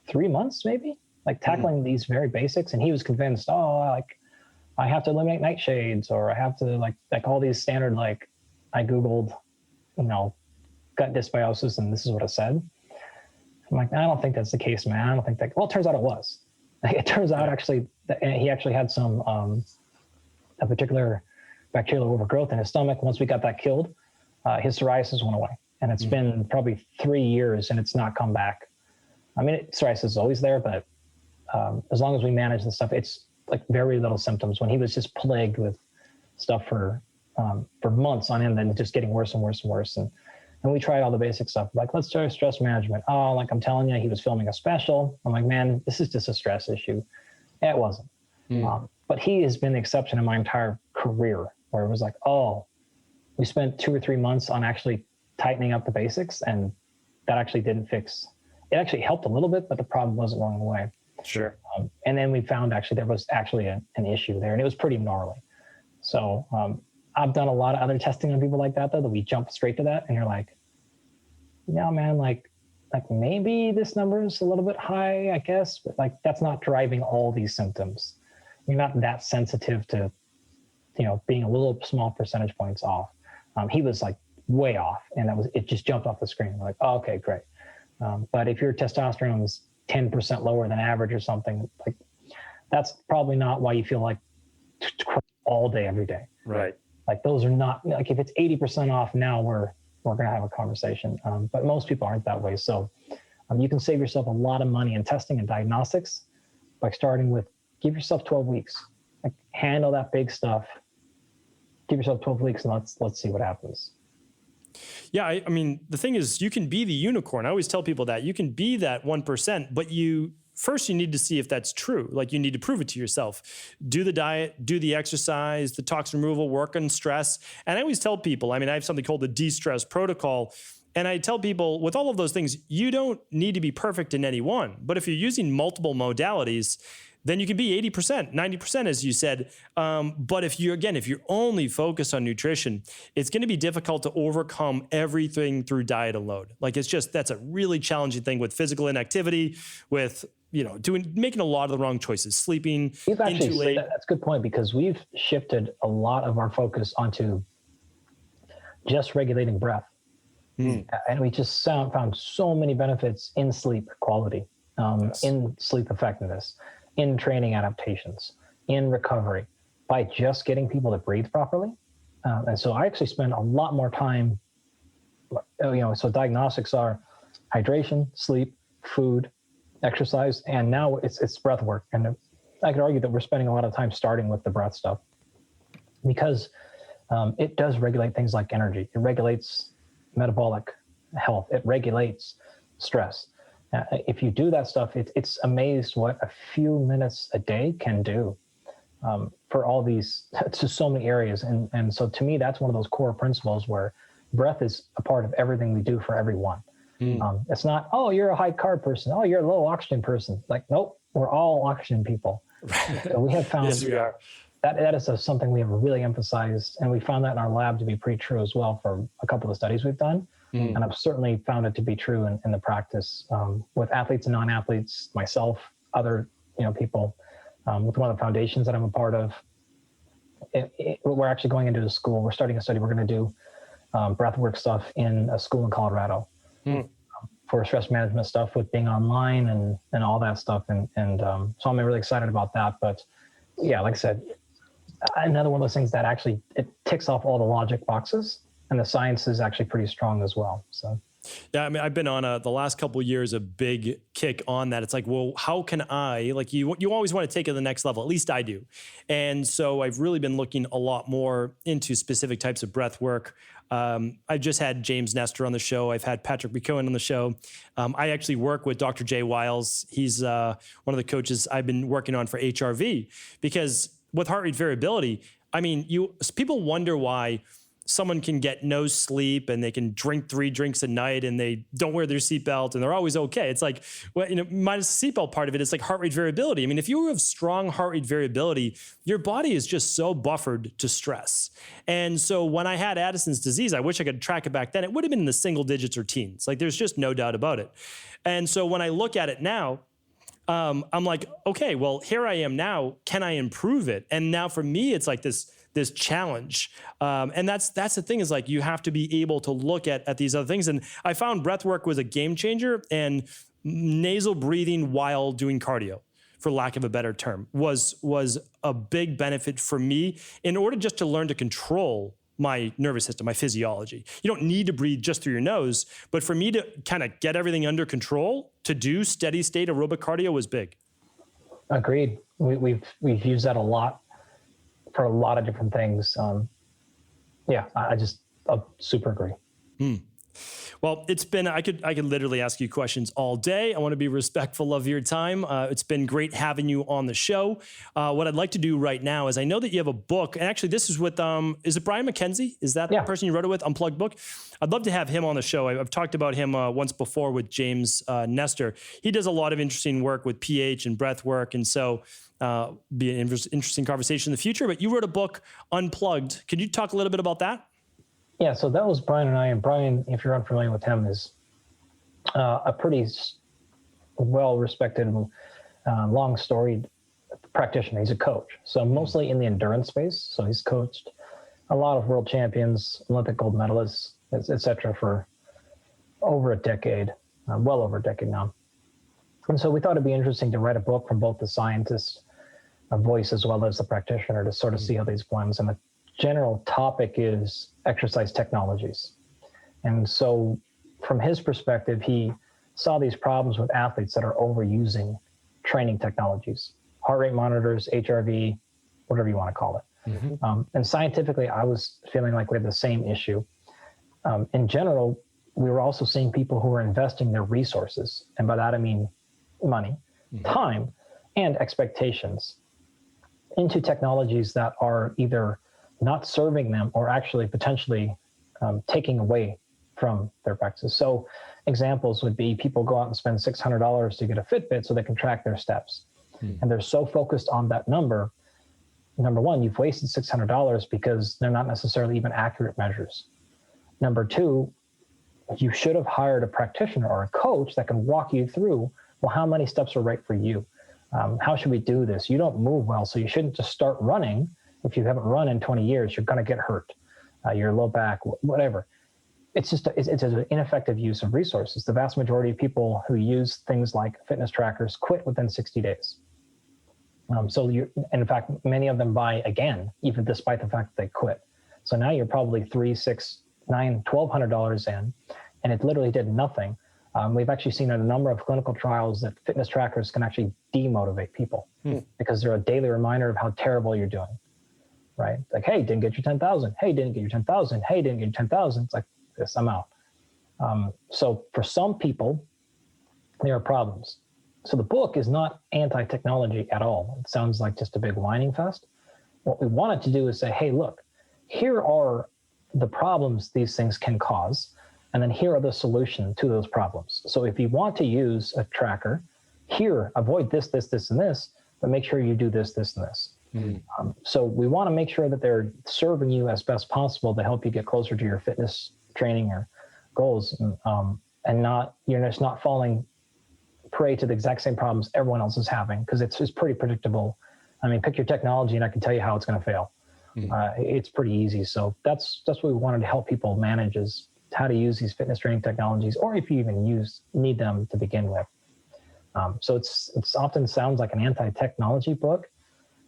3 months maybe, like tackling these very basics. And he was convinced, I have to eliminate nightshades, or I have to like all these standard, like I Googled, gut dysbiosis, and this is what it said. I'm like, I don't think that's the case, man. I don't think that. Well, it turns out it was. It turns out actually that he actually had some a particular bacterial overgrowth in his stomach. Once we got that killed, his psoriasis went away, and it's been probably 3 years, and it's not come back. I mean, psoriasis is always there, but as long as we manage the stuff, it's like very little symptoms. When he was just plagued with stuff for months on end, and just getting worse and worse and worse, and we tried all the basic stuff, like, let's try stress management. Oh, like I'm telling you, he was filming a special. I'm like, man, this is just a stress issue. It wasn't. But he has been the exception in my entire career, where it was like, oh, we spent 2 or 3 months on actually tightening up the basics, and that actually didn't fix. It actually helped a little bit, but the problem wasn't going away. Sure. And then we found actually there was actually an issue there, and it was pretty gnarly. So I've done a lot of other testing on people like that, though, that we jump straight to that, and you're like, yeah, man, like maybe this number is a little bit high, I guess, but like that's not driving all these symptoms. You're not that sensitive to, being a little small percentage points off. He was like way off, and it just jumped off the screen. We're like, oh, okay, great. But if your testosterone is 10% lower than average or something, like that's probably not why you feel like all day, every day. Right. Like those are not, like if it's 80% off now, we're going to have a conversation. But most people aren't that way. So you can save yourself a lot of money in testing and diagnostics by starting with, give yourself 12 weeks, like handle that big stuff. Give yourself 12 weeks and let's see what happens. Yeah, I mean, the thing is, you can be the unicorn. I always tell people that you can be that 1%, but first you need to see if that's true. Like, you need to prove it to yourself. Do the diet, do the exercise, the toxin removal, work on stress. And I always tell people, I mean, I have something called the de-stress protocol. And I tell people, with all of those things, you don't need to be perfect in any one. But if you're using multiple modalities, then you can be 80%, 90%, as you said. But if you're only focused on nutrition, it's going to be difficult to overcome everything through diet alone. Like, that's a really challenging thing with physical inactivity, with, making a lot of the wrong choices, sleeping We've actually in too late. That's a good point, because we've shifted a lot of our focus onto just regulating breath. And we just found so many benefits in sleep quality, in sleep effectiveness, in training adaptations, in recovery, by just getting people to breathe properly. And so I actually spend a lot more time, so diagnostics are hydration, sleep, food, exercise, and now it's breath work. And I could argue that we're spending a lot of time starting with the breath stuff, because it does regulate things like energy. It regulates metabolic health. It regulates stress. If you do that stuff, it's amazed what a few minutes a day can do for all these, to so many areas. And so to me, that's one of those core principles where breath is a part of everything we do for everyone. It's not, oh, you're a high carb person. Oh, you're a low oxygen person. Like, nope, we're all oxygen people. So we have found Yes, we are. that is something we have really emphasized. And we found that in our lab to be pretty true as well for a couple of studies we've done. And I've certainly found it to be true in the practice with athletes and non-athletes, myself, other people, with one of the foundations that I'm a part of. We're actually going into a school. We're starting a study. We're going to do breathwork stuff in a school in Colorado for stress management stuff, with being online and all that stuff. And so I'm really excited about that. But yeah, like I said, another one of those things that actually, it ticks off all the logic boxes. And the science is actually pretty strong as well. So, yeah, I mean, I've been on the last couple of years, a big kick on that. It's like, well, how can I, like, you always want to take it to the next level. At least I do. And so I've really been looking a lot more into specific types of breath work. I've just had James Nestor on the show. I've had Patrick Buchanan on the show. I actually work with Dr. Jay Wiles. He's one of the coaches I've been working on for HRV, because with heart rate variability, I mean, people wonder why someone can get no sleep and they can drink 3 drinks a night and they don't wear their seatbelt and they're always okay. It's like, well, minus the seatbelt part of it, it's like heart rate variability. I mean, if you have strong heart rate variability, your body is just so buffered to stress. And so when I had Addison's disease, I wish I could track it back then. It would have been in the single digits or teens. Like, there's just no doubt about it. And so when I look at it now, I'm like, okay, well, here I am now. Can I improve it? And now for me, it's like this challenge. And that's the thing, is like, you have to be able to look at these other things. And I found breath work was a game changer, and nasal breathing while doing cardio, for lack of a better term, was a big benefit for me in order just to learn to control my nervous system, my physiology. You don't need to breathe just through your nose, but for me to kind of get everything under control, to do steady state aerobic cardio was big. Agreed. We've used that a lot for a lot of different things. Yeah, I super agree. Well, it's been, I could literally ask you questions all day. I want to be respectful of your time. It's been great having you on the show. What I'd like to do right now is, I know that you have a book, and actually this is with, is it Brian McKenzie? Is that the person you wrote it with, Unplugged book? I'd love to have him on the show. I've talked about him once before with James Nestor. He does a lot of interesting work with pH and breath work. And so be an interesting conversation in the future. But you wrote a book, Unplugged. Could you talk a little bit about that? Yeah, so that was Brian and I. And Brian, if you're unfamiliar with him, is a pretty well-respected, long-storied practitioner. He's a coach, so mostly in the endurance space. So he's coached a lot of world champions, Olympic gold medalists, et cetera, for over a decade, well over a decade now. And so we thought it'd be interesting to write a book from both the scientist's voice as well as the practitioner, to sort of see how these blends. And the general topic is exercise technologies. And so from his perspective, he saw these problems with athletes that are overusing training technologies, heart rate monitors, HRV, whatever you want to call it. And scientifically, I was feeling like we had the same issue. in general, we were also seeing people who were investing their resources. And by that, I mean money, time, and expectations into technologies that are either not serving them or actually potentially taking away from their practices. So examples would be people go out and spend $600 to get a Fitbit so they can track their steps. And they're so focused on that number. Number one, you've wasted $600 because they're not necessarily even accurate measures. Number two, you should have hired a practitioner or a coach that can walk you through, well, how many steps are right for you? How should we do this? You don't move well, so you shouldn't just start running. If you haven't run in 20 years, you're going to get hurt. Your low back, whatever. It's just it's an ineffective use of resources. The vast majority of people who use things like fitness trackers quit within 60 days. So in fact, many of them buy again, even despite the fact that they quit. So now you're probably $300, $600, $900, $1,200 in, and it literally did nothing. We've actually seen in a number of clinical trials that fitness trackers can actually demotivate people because they're a daily reminder of how terrible you're doing, right? Like, hey, didn't get your 10,000. Hey, didn't get your 10,000. Hey, didn't get your 10,000. It's like, this, I'm out. So for some people, there are problems. So the book is not anti-technology at all. It sounds like just a big whining fest. What we wanted to do is say, hey, look, here are the problems these things can cause. And then here are the solution to those problems. So if you want to use a tracker, here, avoid this, this, this, and this, but make sure you do this, this, and this. So we want to make sure that they're serving you as best possible to help you get closer to your fitness training or goals, and not, you're just not falling prey to the exact same problems everyone else is having, because it's pretty predictable. I mean, pick your technology and I can tell you how it's going to fail. It's pretty easy. So that's what we wanted to help people manage, is how to use these fitness training technologies, or if you even need them to begin with. So it's often sounds like an anti-technology book,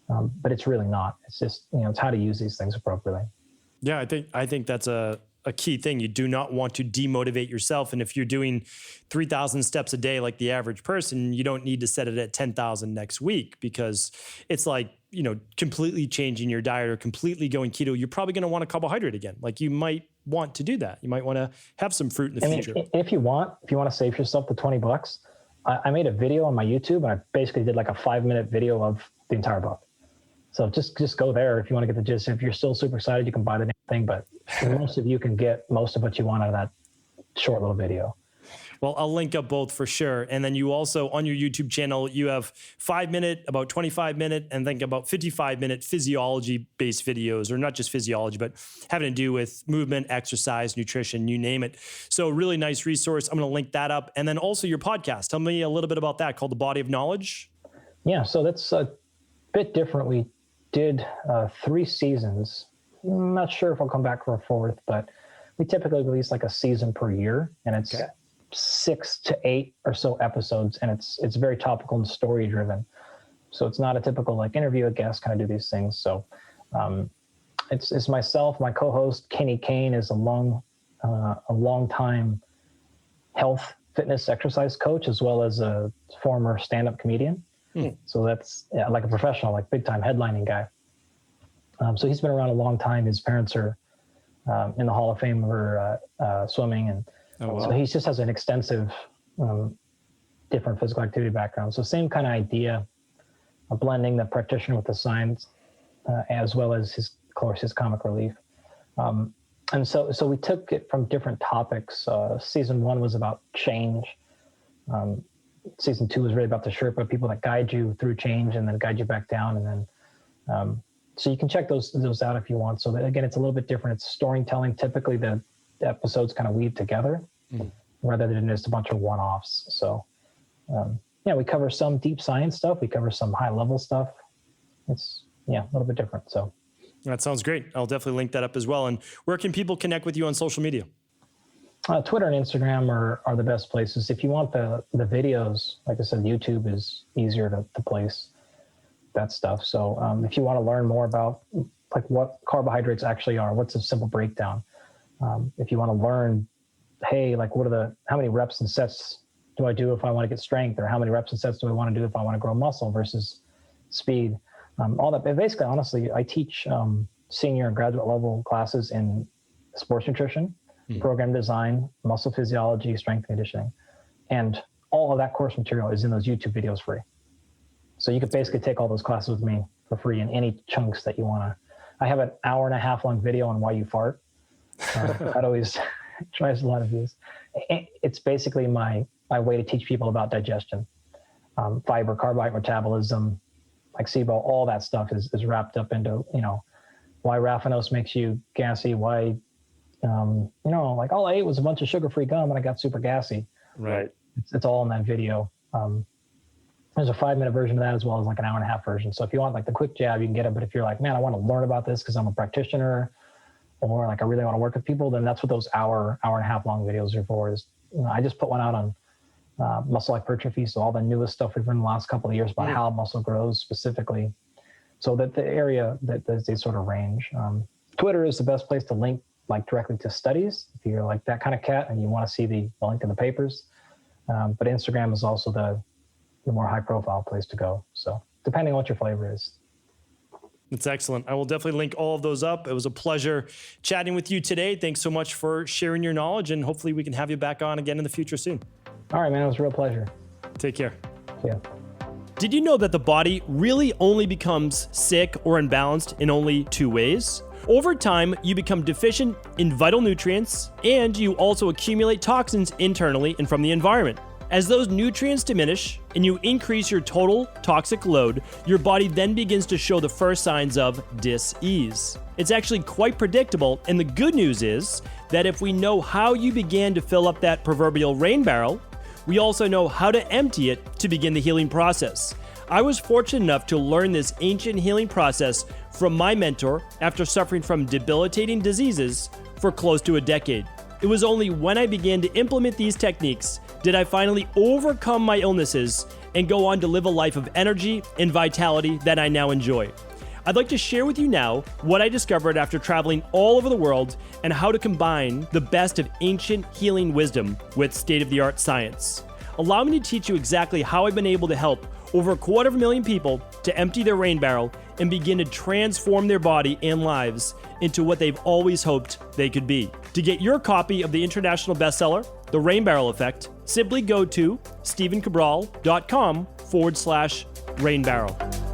but it's really not. It's just, it's how to use these things appropriately. Yeah, I think that's a key thing. You do not want to demotivate yourself. And if you're doing 3,000 steps a day like the average person, you don't need to set it at 10,000 next week, because it's like, completely changing your diet or completely going keto. You're probably going to want a carbohydrate again. Like, you might want to do that. You might want to have some fruit in the future. If you want to save yourself the $20, I made a video on my YouTube, and I basically did like a 5-minute video of the entire book. So just go there if you want to get the gist. If you're still super excited, you can buy the damn thing, but most of you can get most of what you want out of that short little video. Well, I'll link up both for sure. And then you also, on your YouTube channel, you have 5-minute, about 25-minute, and think about 55-minute physiology-based videos, or not just physiology, but having to do with movement, exercise, nutrition, you name it. So really nice resource. I'm going to link that up. And then also your podcast. Tell me a little bit about that, called The Body of Knowledge. Yeah, so that's a bit different. We did 3 seasons. I'm not sure if I'll come back for a 4th, but we typically release like a season per year, and it's 6 to 8 or so episodes, and it's very topical and story driven. So it's not a typical like interview a guest, kind of do these things. So it's myself, my co-host Kenny Kane is a long time health, fitness, exercise coach, as well as a former stand-up comedian. So that's like a professional, like big time headlining guy. So he's been around a long time. His parents are in the Hall of Fame for swimming, and so he just has an extensive different physical activity background. So same kind of idea of blending the practitioner with the science, as well as his comic relief. And so we took it from different topics. Season 1 was about change. Season 2 was really about the Sherpa, people that guide you through change and then guide you back down. And then, so you can check those out if you want. So again, it's a little bit different. It's storytelling. Typically the episodes kind of weave together rather than just a bunch of one-offs. So we cover some deep science stuff. We cover some high level stuff. It's a little bit different. So that sounds great. I'll definitely link that up as well. And where can people connect with you on social media? Twitter and Instagram are the best places. If you want the videos, like I said, YouTube is easier to place that stuff. So if you want to learn more about like what carbohydrates actually are, what's a simple breakdown. If you want to learn, hey, like how many reps and sets do I do if I want to get strength, or how many reps and sets do I want to do if I want to grow muscle versus speed? All that. But basically, honestly, I teach senior and graduate level classes in sports nutrition. program design, muscle physiology, strength conditioning. And all of that course material is in those YouTube videos free. So you could basically take all those classes with me for free in any chunks that you want to. I have an 1.5 hour long video on why you fart. That always drives a lot of views. It's basically my way to teach people about digestion, fiber, carbohydrate metabolism, like SIBO, all that stuff is wrapped up into, why raffinose makes you gassy, why, like all I ate was a bunch of sugar-free gum and I got super gassy. Right. It's all in that video. There's a 5-minute version of that as well as like an 1.5 hour version. So if you want like the quick jab, you can get it. But if you're like, man, I want to learn about this because I'm a practitioner, or like I really want to work with people, then that's what those hour and a half long videos are for. Is I just put one out on muscle hypertrophy. So all the newest stuff we've done in the last couple of years about how muscle grows specifically. So that the area that they sort of range. Twitter is the best place to link like directly to studies if you're like that kind of cat and you want to see the link in the papers. But Instagram is also the more high profile place to go. So depending on what your flavor is. That's excellent. I will definitely link all of those up. It was a pleasure chatting with you today. Thanks so much for sharing your knowledge, and hopefully we can have you back on again in the future soon. All right, man. It was a real pleasure. Take care. Yeah. Did you know that the body really only becomes sick or imbalanced in only 2 ways? Over time, you become deficient in vital nutrients, and you also accumulate toxins internally and from the environment. As those nutrients diminish and you increase your total toxic load, your body then begins to show the first signs of dis-ease. It's actually quite predictable, and the good news is that if we know how you began to fill up that proverbial rain barrel, we also know how to empty it to begin the healing process. I was fortunate enough to learn this ancient healing process from my mentor after suffering from debilitating diseases for close to a decade. It was only when I began to implement these techniques did I finally overcome my illnesses and go on to live a life of energy and vitality that I now enjoy. I'd like to share with you now what I discovered after traveling all over the world and how to combine the best of ancient healing wisdom with state-of-the-art science. Allow me to teach you exactly how I've been able to help over 250,000 people to empty their rain barrel and begin to transform their body and lives into what they've always hoped they could be. To get your copy of the international bestseller, The Rain Barrel Effect, simply go to stevencabral.com/rainbarrel.